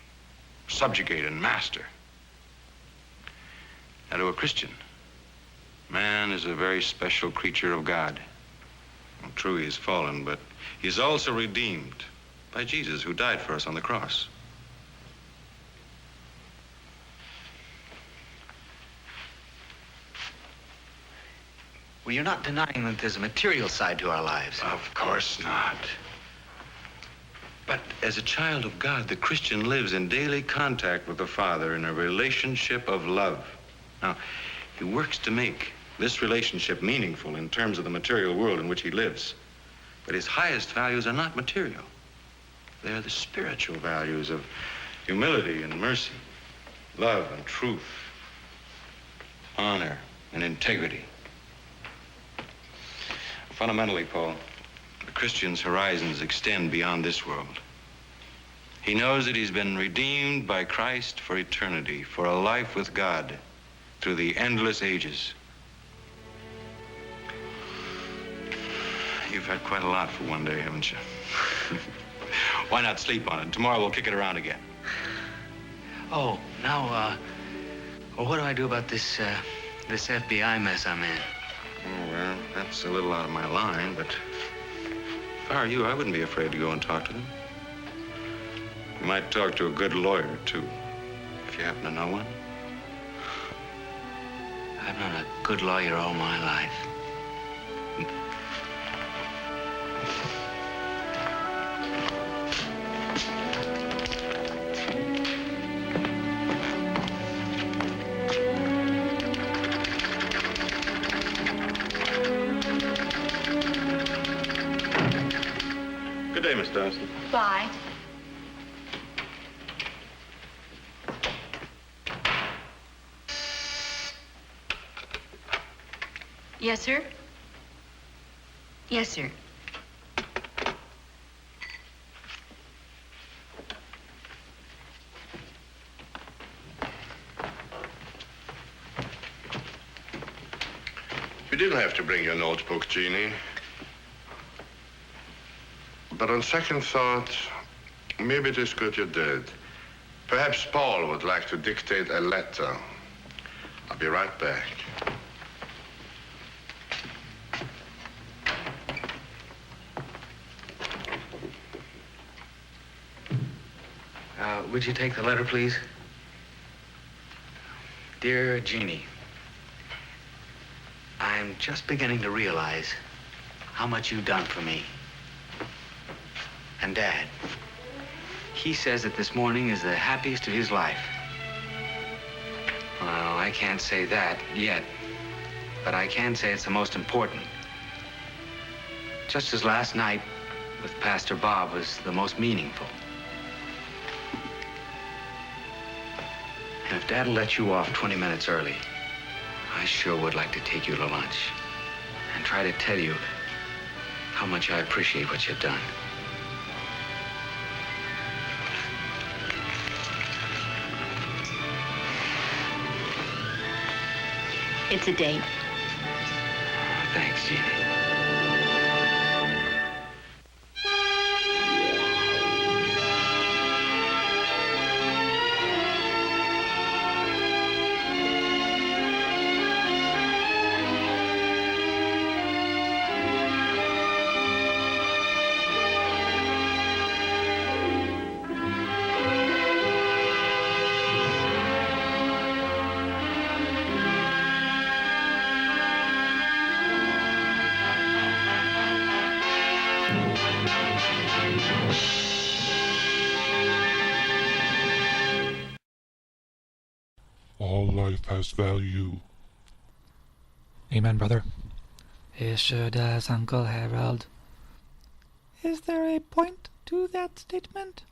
subjugate and master. Now, to a Christian, man is a very special creature of God. Well, true, he is fallen, but he's also redeemed by Jesus, who died for us on the cross. Well, you're not denying that there's a material side to our lives. Of course not. But as a child of God, the Christian lives in daily contact with the Father in a relationship of love. Now, he works to make this relationship meaningful in terms of the material world in which he lives. But his highest values are not material. They are the spiritual values of humility and mercy, love and truth, honor and integrity. Fundamentally, Paul, the Christian's horizons extend beyond this world. He knows that he's been redeemed by Christ for eternity, for a life with God through the endless ages. You've had quite a lot for one day, haven't you? Why not sleep on it? Tomorrow we'll kick it around again. Oh, now, well, what do I do about this FBI mess I'm in? Oh, well, that's a little out of my line, but if I were you, I wouldn't be afraid to go and talk to them. You might talk to a good lawyer, too, if you happen to know one. I've known a good lawyer all my life. Darcy. Bye. Yes, sir? Yes, sir. You didn't have to bring your notebook, Jeannie. But on second thought, maybe it is good you did. Perhaps Paul would like to dictate a letter. I'll be right back. Would you take the letter, please? Dear Jeannie, I'm just beginning to realize how much you've done for me. And Dad, he says that this morning is the happiest of his life. Well, I can't say that yet, but I can say it's the most important. Just as last night with Pastor Bob was the most meaningful. And if Dad'll let you off 20 minutes early, I sure would like to take you to lunch and try to tell you how much I appreciate what you've done. It's a date. Thanks, Jeannie. All life has value. Amen, brother. It sure does, Uncle Harold. Is there a point to that statement?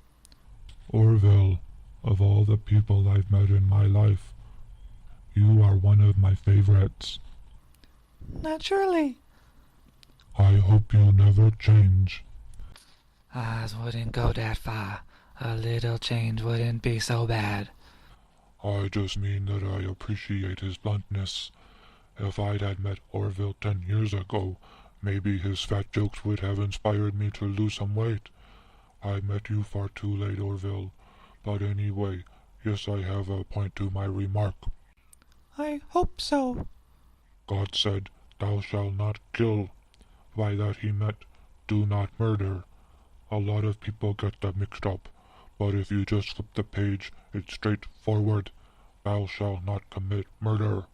Orville, of all the people I've met in my life, you are one of my favorites. Naturally. I hope you'll never change. Oz wouldn't go that far. A little change wouldn't be so bad. I just mean that I appreciate his bluntness. If I'd had met Orville 10 years ago, maybe his fat jokes would have inspired me to lose some weight. I met you far too late, Orville. But anyway, yes, I have a point to my remark. I hope so. God said, "Thou shalt not kill." By that he meant, do not murder. A lot of people get that mixed up, but if you just flip the page, it's straightforward. Thou shalt not commit murder.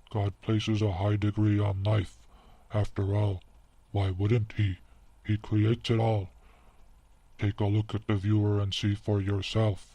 God places a high degree on life. After all, why wouldn't he? He creates it all. Take a look at the viewer and see for yourself.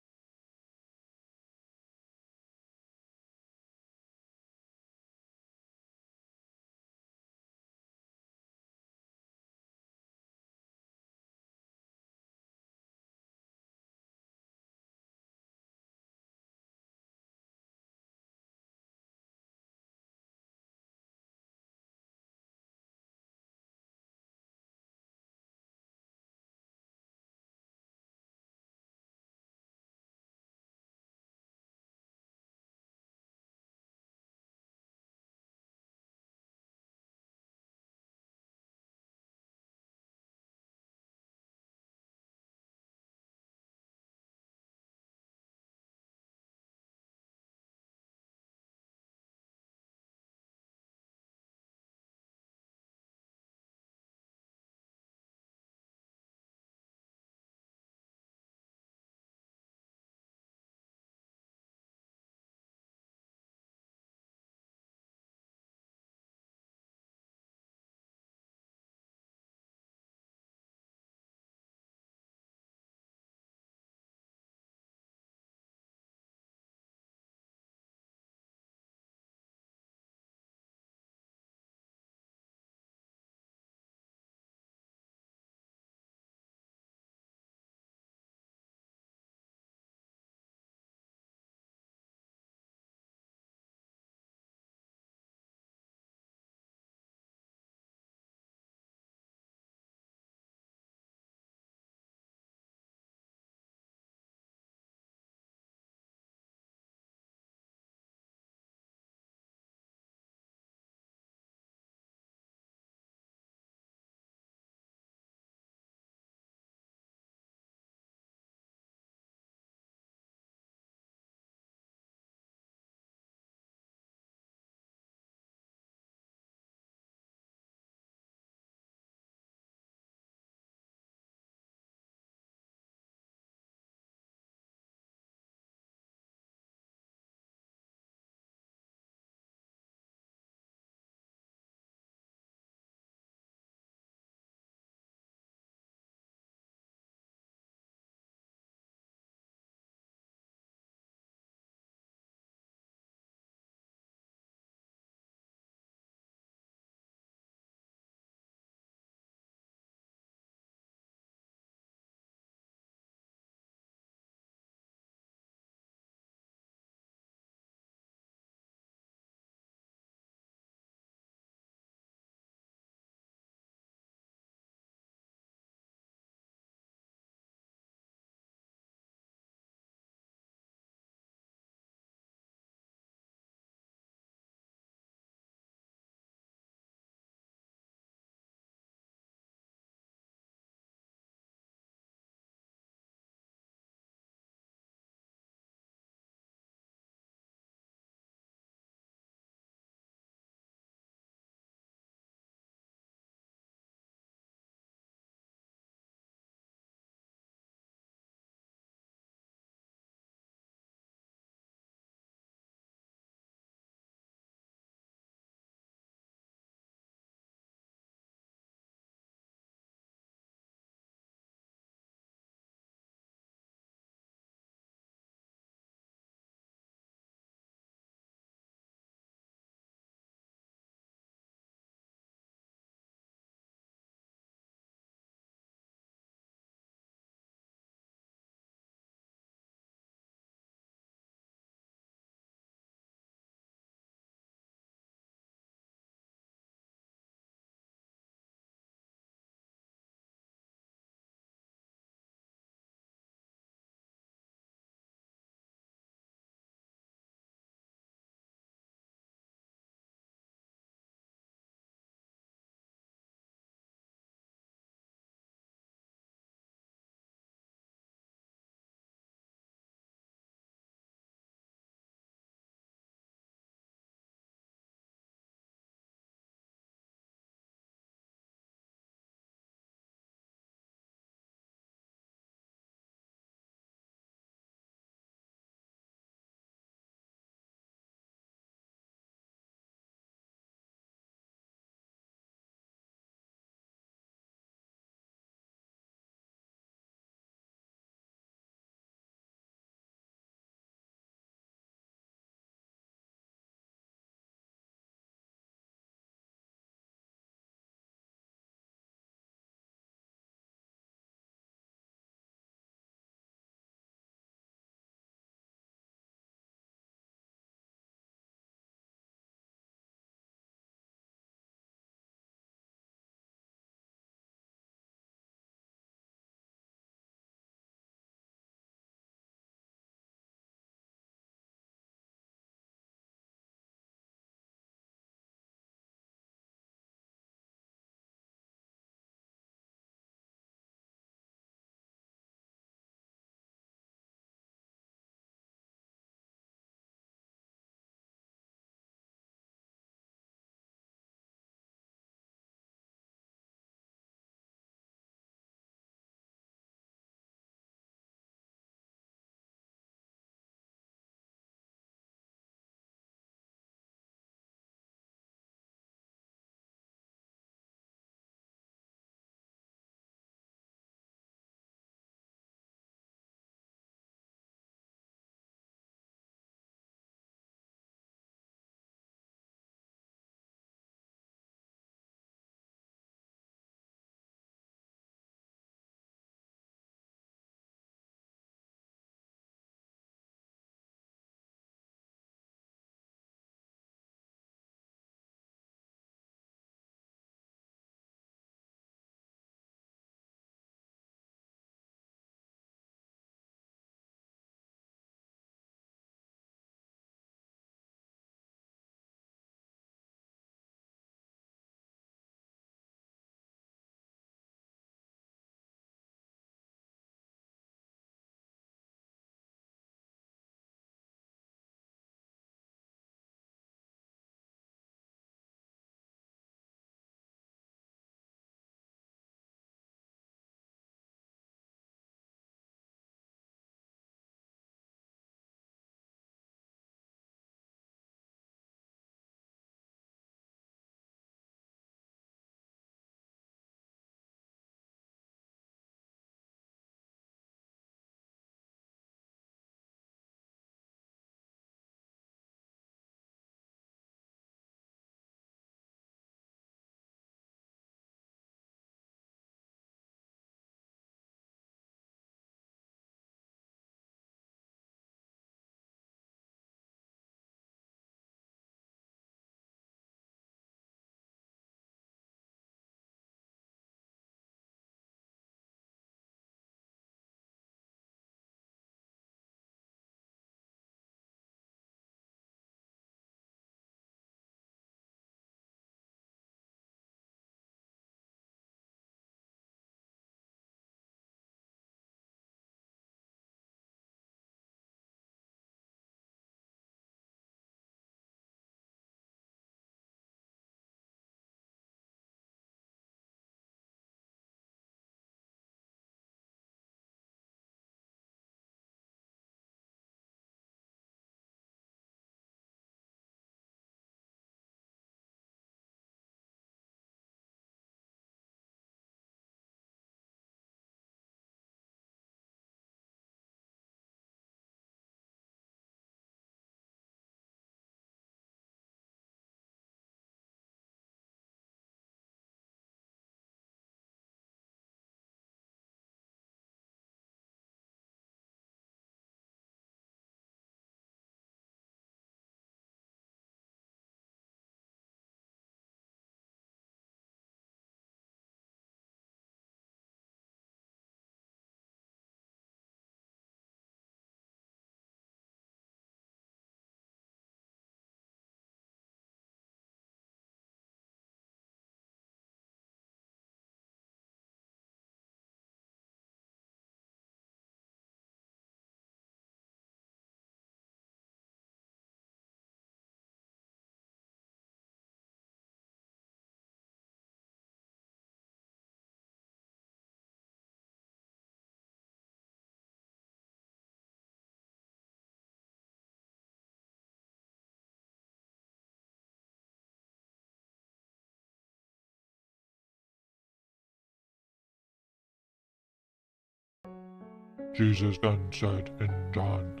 Jesus then said in John,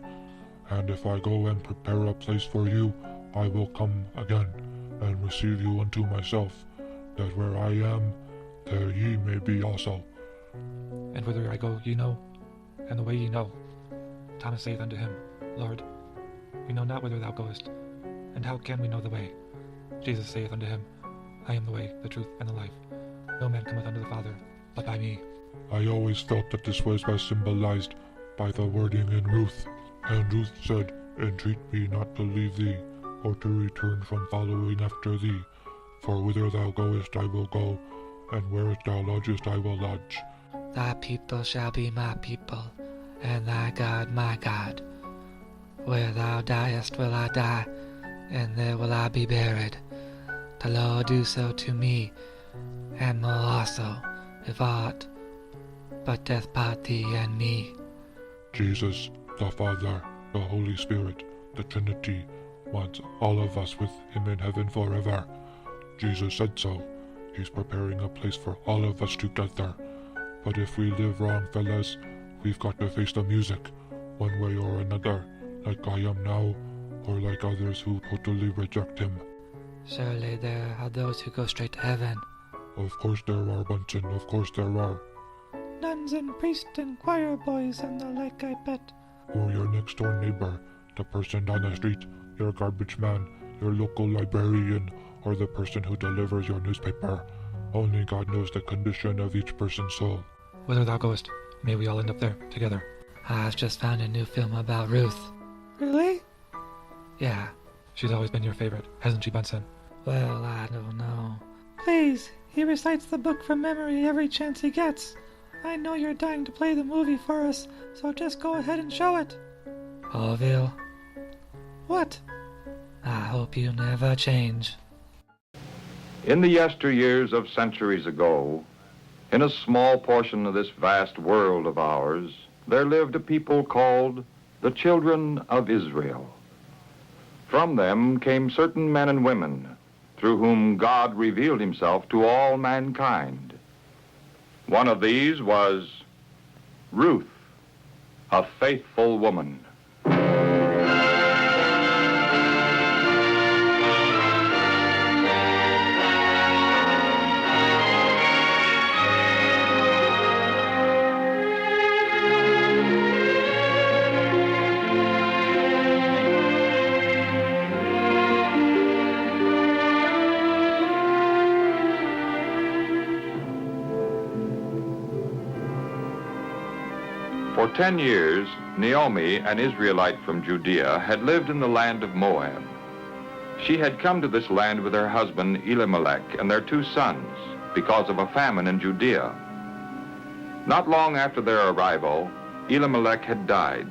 And if I go and prepare a place for you, I will come again, and receive you unto myself, that where I am, there ye may be also. And whither I go ye know, and the way ye know. Thomas saith unto him, Lord, we know not whither thou goest, and how can we know the way? Jesus saith unto him, I am the way, the truth, and the life. No man cometh unto the Father, but by me. I always felt that this was best symbolized by the wording in Ruth. And Ruth said, Entreat me not to leave thee, or to return from following after thee. For whither thou goest I will go, and where thou lodgest I will lodge. Thy people shall be my people, and thy God my God. Where thou diest will I die, and there will I be buried. The Lord do so to me, and more also, if aught but death part thee and me. Jesus, the Father, the Holy Spirit, the Trinity, wants all of us with him in heaven forever. Jesus said so. He's preparing a place for all of us together. But if we live wrong, fellas, we've got to face the music, one way or another, like I am now, or like others who totally reject him. Surely there are those who go straight to heaven. Of course there are, Bunsen, of course there are. Nuns and priests and choir boys and the like, I bet. Or your next door neighbor, the person down the street, your garbage man, your local librarian, or the person who delivers your newspaper. Only God knows the condition of each person's soul. Whither thou goest, may we all end up there, together. I've just found a new film about Ruth. Really? Yeah. She's always been your favorite, hasn't she, Bunsen? Well, I don't know. Please, he recites the book from memory every chance he gets. I know you're dying to play the movie for us, so just go ahead and show it. Orville. What? I hope you never change. In the yesteryears of centuries ago, in a small portion of this vast world of ours, there lived a people called the children of Israel. From them came certain men and women through whom God revealed himself to all mankind. One of these was Ruth, a faithful woman. For 10 years, Naomi, an Israelite from Judea, had lived in the land of Moab. She had come to this land with her husband Elimelech and their 2 sons because of a famine in Judea. Not long after their arrival, Elimelech had died.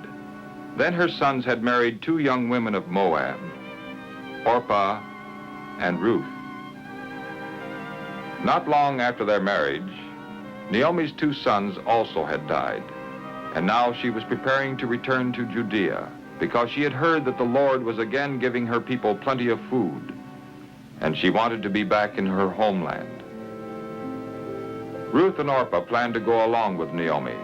Then her sons had married 2 young women of Moab, Orpah and Ruth. Not long after their marriage, Naomi's 2 sons also had died. And now she was preparing to return to Judea because she had heard that the Lord was again giving her people plenty of food, and she wanted to be back in her homeland. Ruth and Orpah planned to go along with Naomi,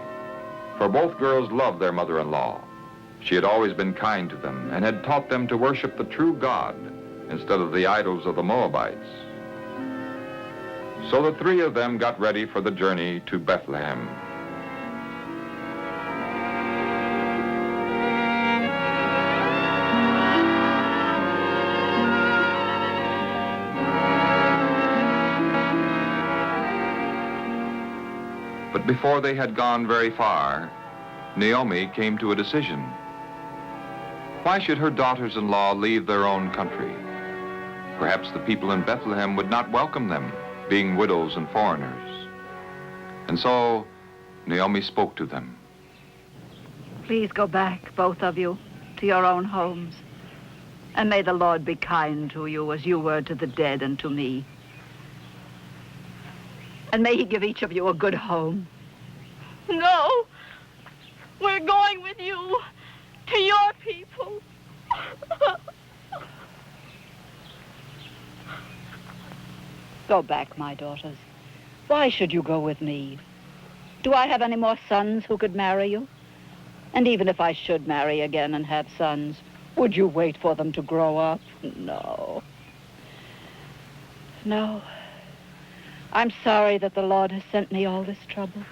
for both girls loved their mother-in-law. She had always been kind to them and had taught them to worship the true God instead of the idols of the Moabites. So the 3 of them got ready for the journey to Bethlehem. But before they had gone very far, Naomi came to a decision. Why should her daughters-in-law leave their own country? Perhaps the people in Bethlehem would not welcome them, being widows and foreigners. And so Naomi spoke to them. Please go back, both of you, to your own homes. And may the Lord be kind to you as you were to the dead and to me. And may he give each of you a good home. No. We're going with you to your people. Go back, my daughters. Why should you go with me? Do I have any more sons who could marry you? And even if I should marry again and have sons, would you wait for them to grow up? No. No. I'm sorry that the Lord has sent me all this trouble.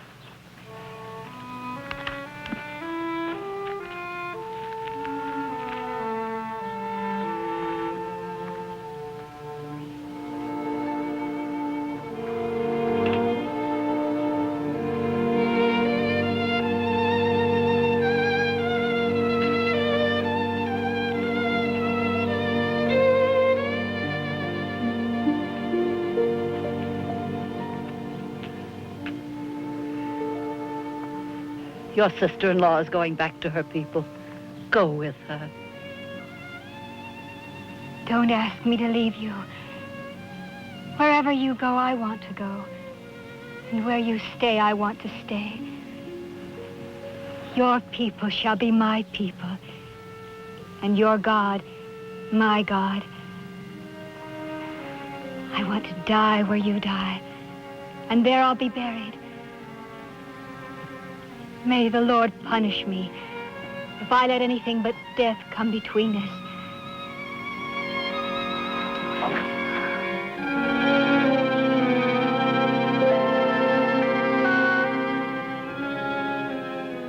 Your sister-in-law is going back to her people. Go with her. Don't ask me to leave you. Wherever you go, I want to go. And where you stay, I want to stay. Your people shall be my people. And your God, my God. I want to die where you die. And there I'll be buried. May the Lord punish me if I let anything but death come between us.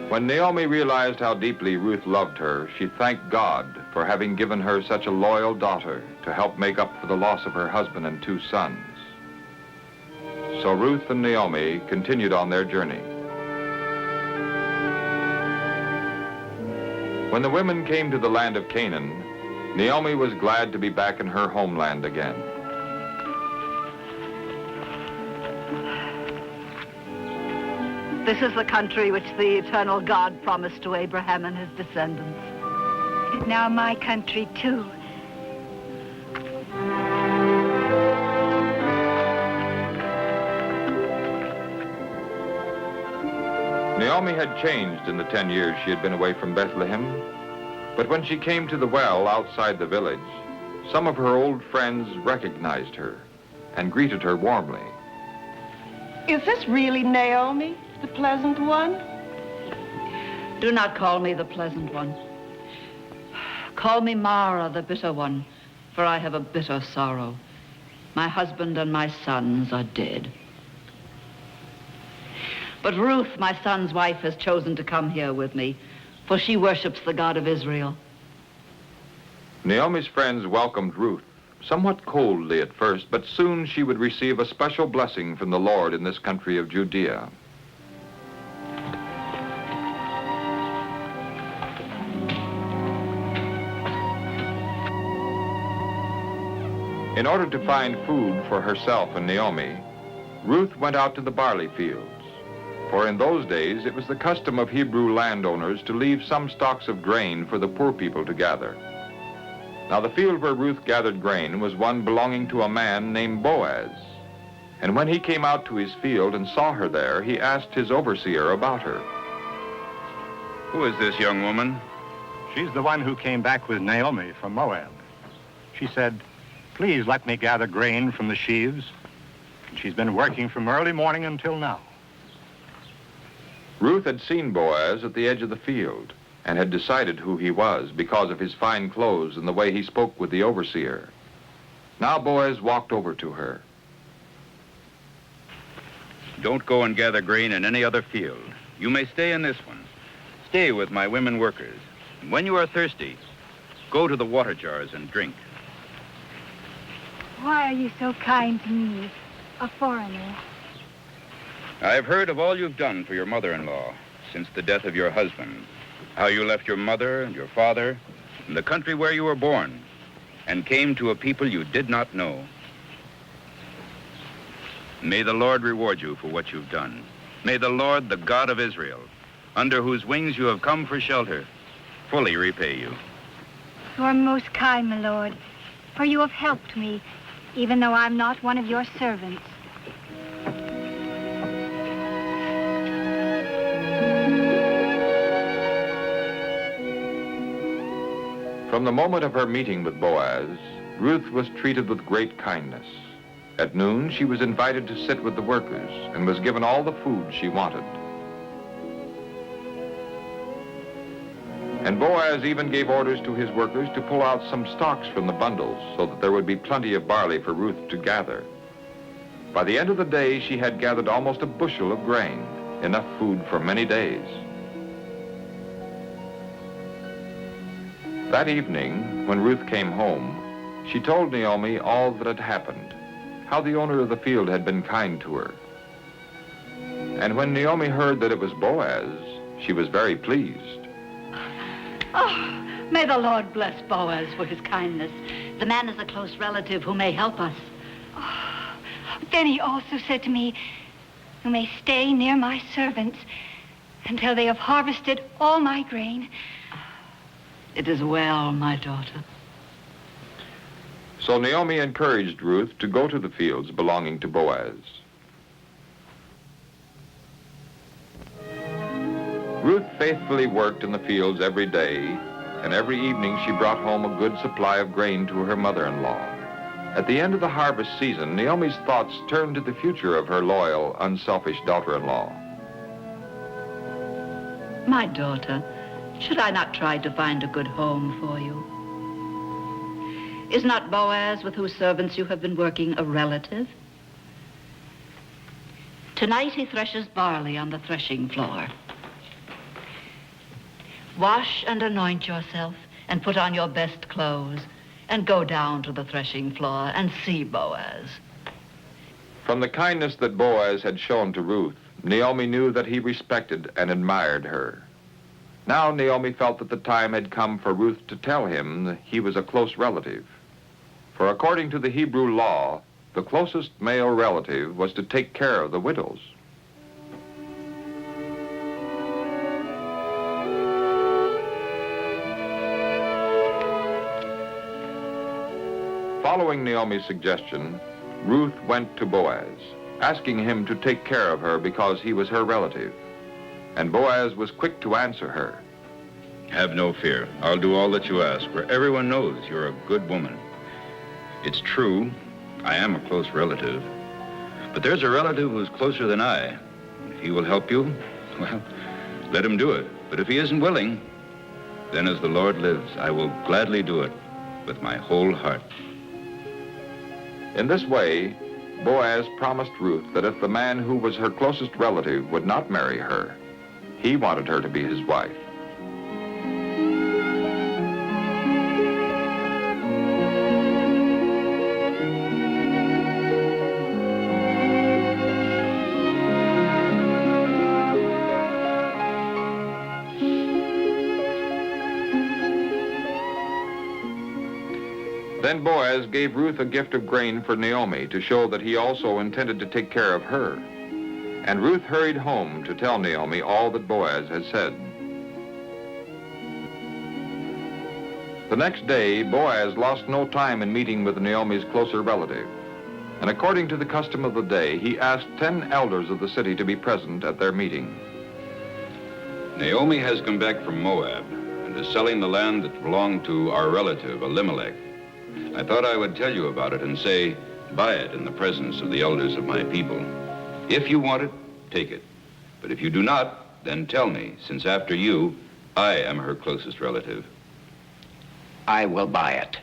When Naomi realized how deeply Ruth loved her, she thanked God for having given her such a loyal daughter to help make up for the loss of her husband and 2 sons. So Ruth and Naomi continued on their journey. When the women came to the land of Canaan, Naomi was glad to be back in her homeland again. This is the country which the eternal God promised to Abraham and his descendants. It's now my country, too. Naomi had changed in the 10 years she had been away from Bethlehem, but when she came to the well outside the village, some of her old friends recognized her and greeted her warmly. Is this really Naomi, the pleasant one? Do not call me the pleasant one. Call me Mara, the bitter one, for I have a bitter sorrow. My husband and my sons are dead. But Ruth, my son's wife, has chosen to come here with me, for she worships the God of Israel. Naomi's friends welcomed Ruth, somewhat coldly at first, but soon she would receive a special blessing from the Lord in this country of Judea. In order to find food for herself and Naomi, Ruth went out to the barley fields. For in those days, it was the custom of Hebrew landowners to leave some stalks of grain for the poor people to gather. Now the field where Ruth gathered grain was one belonging to a man named Boaz. And when he came out to his field and saw her there, he asked his overseer about her. Who is this young woman? She's the one who came back with Naomi from Moab. She said, "Please let me gather grain from the sheaves." And she's been working from early morning until now. Ruth had seen Boaz at the edge of the field and had decided who he was because of his fine clothes and the way he spoke with the overseer. Now Boaz walked over to her. Don't go and gather grain in any other field. You may stay in this one. Stay with my women workers. And when you are thirsty, go to the water jars and drink. Why are you so kind to me, a foreigner? I've heard of all you've done for your mother-in-law since the death of your husband. How you left your mother and your father and the country where you were born and came to a people you did not know. May the Lord reward you for what you've done. May the Lord, the God of Israel, under whose wings you have come for shelter, fully repay you. You are most kind, my lord, for you have helped me, even though I'm not one of your servants. From the moment of her meeting with Boaz, Ruth was treated with great kindness. At noon, she was invited to sit with the workers and was given all the food she wanted. And Boaz even gave orders to his workers to pull out some stalks from the bundles so that there would be plenty of barley for Ruth to gather. By the end of the day, she had gathered almost a bushel of grain, enough food for many days. That evening, when Ruth came home, she told Naomi all that had happened, how the owner of the field had been kind to her. And when Naomi heard that it was Boaz, she was very pleased. Oh, may the Lord bless Boaz for his kindness. The man is a close relative who may help us. Oh, then he also said to me, "You may stay near my servants until they have harvested all my grain." It is well, my daughter. So Naomi encouraged Ruth to go to the fields belonging to Boaz. Ruth faithfully worked in the fields every day, and every evening she brought home a good supply of grain to her mother-in-law. At the end of the harvest season, Naomi's thoughts turned to the future of her loyal, unselfish daughter-in-law. My daughter, should I not try to find a good home for you? Is not Boaz, with whose servants you have been working, a relative? Tonight he threshes barley on the threshing floor. Wash and anoint yourself and put on your best clothes and go down to the threshing floor and see Boaz. From the kindness that Boaz had shown to Ruth, Naomi knew that he respected and admired her. Now Naomi felt that the time had come for Ruth to tell him that he was a close relative. For according to the Hebrew law, the closest male relative was to take care of the widows. Following Naomi's suggestion, Ruth went to Boaz, asking him to take care of her because he was her relative. And Boaz was quick to answer her. Have no fear. I'll do all that you ask, for everyone knows you're a good woman. It's true, I am a close relative. But there's a relative who's closer than I. If he will help you, well, let him do it. But if he isn't willing, then as the Lord lives, I will gladly do it with my whole heart. In this way, Boaz promised Ruth that if the man who was her closest relative would not marry her, he wanted her to be his wife. Then Boaz gave Ruth a gift of grain for Naomi to show that he also intended to take care of her. And Ruth hurried home to tell Naomi all that Boaz had said. The next day, Boaz lost no time in meeting with Naomi's closer relative. And according to the custom of the day, he asked 10 elders of the city to be present at their meeting. Naomi has come back from Moab and is selling the land that belonged to our relative, Elimelech. I thought I would tell you about it and say, buy it in the presence of the elders of my people. If you want it, take it. But if you do not, then tell me, since after you, I am her closest relative. I will buy it.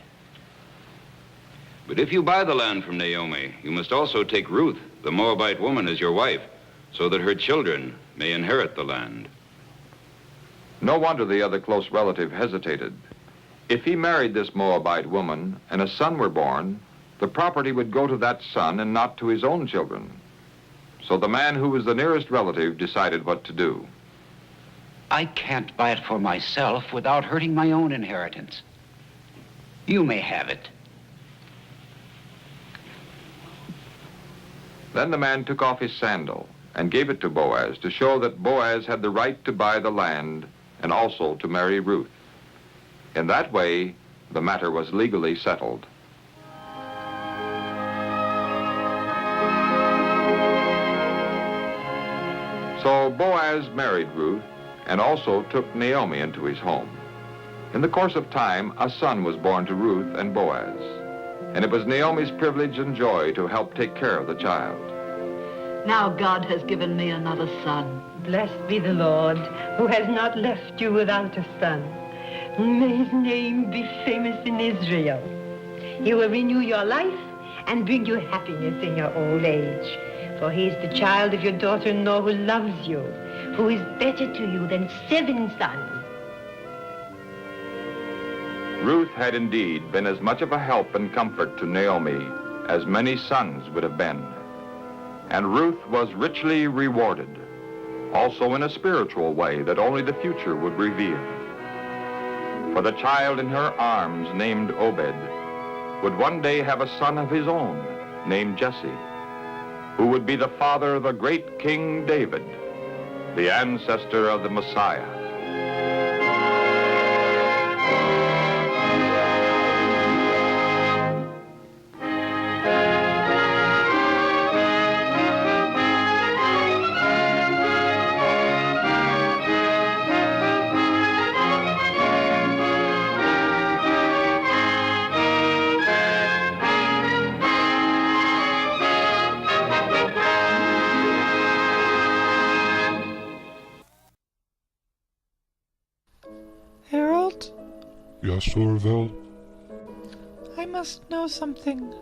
But if you buy the land from Naomi, you must also take Ruth, the Moabite woman, as your wife, so that her children may inherit the land. No wonder the other close relative hesitated. If he married this Moabite woman and a son were born, the property would go to that son and not to his own children. So the man who was the nearest relative decided what to do. I can't buy it for myself without hurting my own inheritance. You may have it. Then the man took off his sandal and gave it to Boaz to show that Boaz had the right to buy the land and also to marry Ruth. In that way, the matter was legally settled. So Boaz married Ruth and also took Naomi into his home. In the course of time, a son was born to Ruth and Boaz, and it was Naomi's privilege and joy to help take care of the child. Now God has given me another son. Blessed be the Lord, who has not left you without a son. May his name be famous in Israel. He will renew your life and bring you happiness in your old age. For he is the child of your daughter-in-law who loves you, who is better to you than 7 sons. Ruth had indeed been as much of a help and comfort to Naomi as many sons would have been. And Ruth was richly rewarded, also in a spiritual way that only the future would reveal. For the child in her arms, named Obed, would one day have a son of his own, named Jesse, who would be the father of the great King David, the ancestor of the Messiah. Harold? Yes, Orville? I must know something.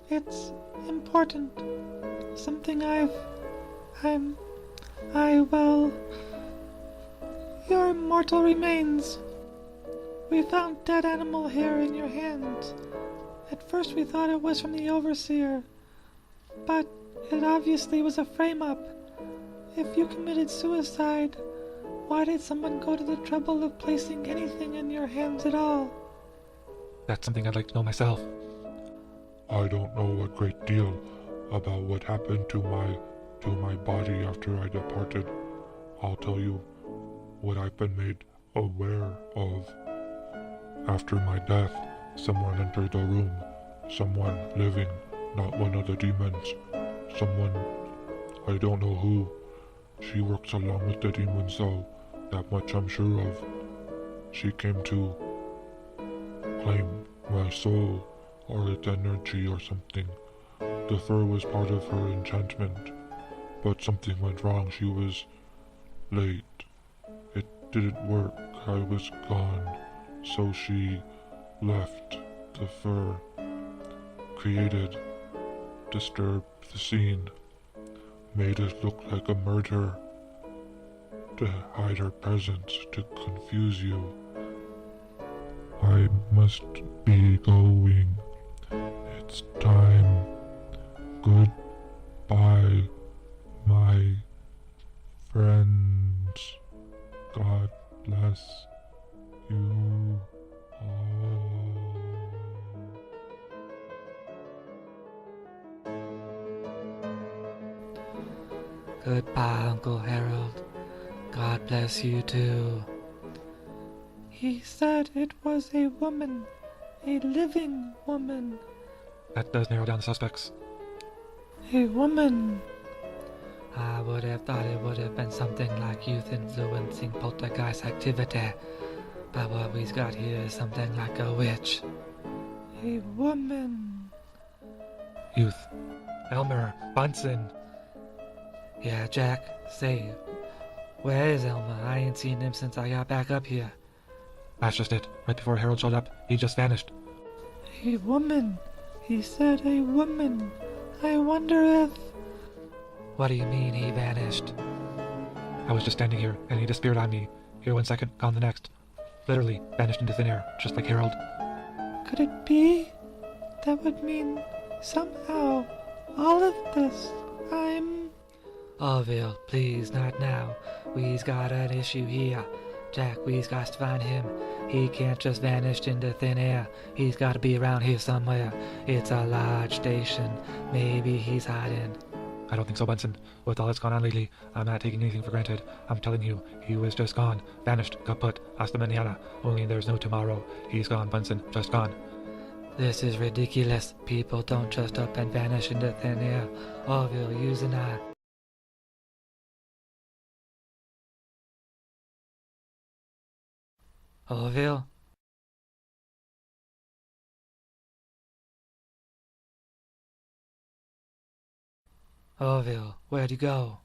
It's important. Something your mortal remains. We found dead animal hair in your hand. At first we thought it was from the overseer, but it obviously was a frame-up. If you committed suicide, why did someone go to the trouble of placing anything in your hands at all? That's something I'd like to know myself. I don't know a great deal about what happened to my body after I departed. I'll tell you what I've been made aware of. After my death, someone entered the room. Someone living, not one of the demons. Someone, I don't know who. She works along with the demons though, that much I'm sure of. She came to claim my soul, or its energy or something. The fur was part of her enchantment, but something went wrong. She was late. It didn't work. I was gone. So she left the fur, created, disturbed the scene, made it look like a murder, to hide her presence, to confuse you. I must be going. It's time. Goodbye, my friends. God bless you all. Goodbye, Uncle Harold. God bless you too. He said it was a woman. A living woman. That does narrow down the suspects. A woman. I would have thought it would have been something like youth influencing poltergeist activity. But what we've got here is something like a witch. A woman. Youth. Elmer. Bunsen. Yeah, Jack. Say, where is Elmer? I ain't seen him since I got back up here. That's just it. Right before Harold showed up, he just vanished. A woman. He said a woman. I wonder if... What do you mean he vanished? I was just standing here, and he disappeared on me. Here 1 second, gone the next. Literally vanished into thin air, just like Harold. Could it be? That would mean somehow all of this. Orville, please, not now. We's got an issue here. Jack, we's got to find him. He can't just vanish into thin air. He's got to be around here somewhere. It's a large station. Maybe he's hiding. I don't think so, Bunsen. With all that's gone on lately, I'm not taking anything for granted. I'm telling you, he was just gone. Vanished, kaput, hasta mañana. Only there's no tomorrow. He's gone, Bunsen, just gone. This is ridiculous. People don't just up and vanish into thin air. Orville, use an eye. Orville? Orville, where'd you go?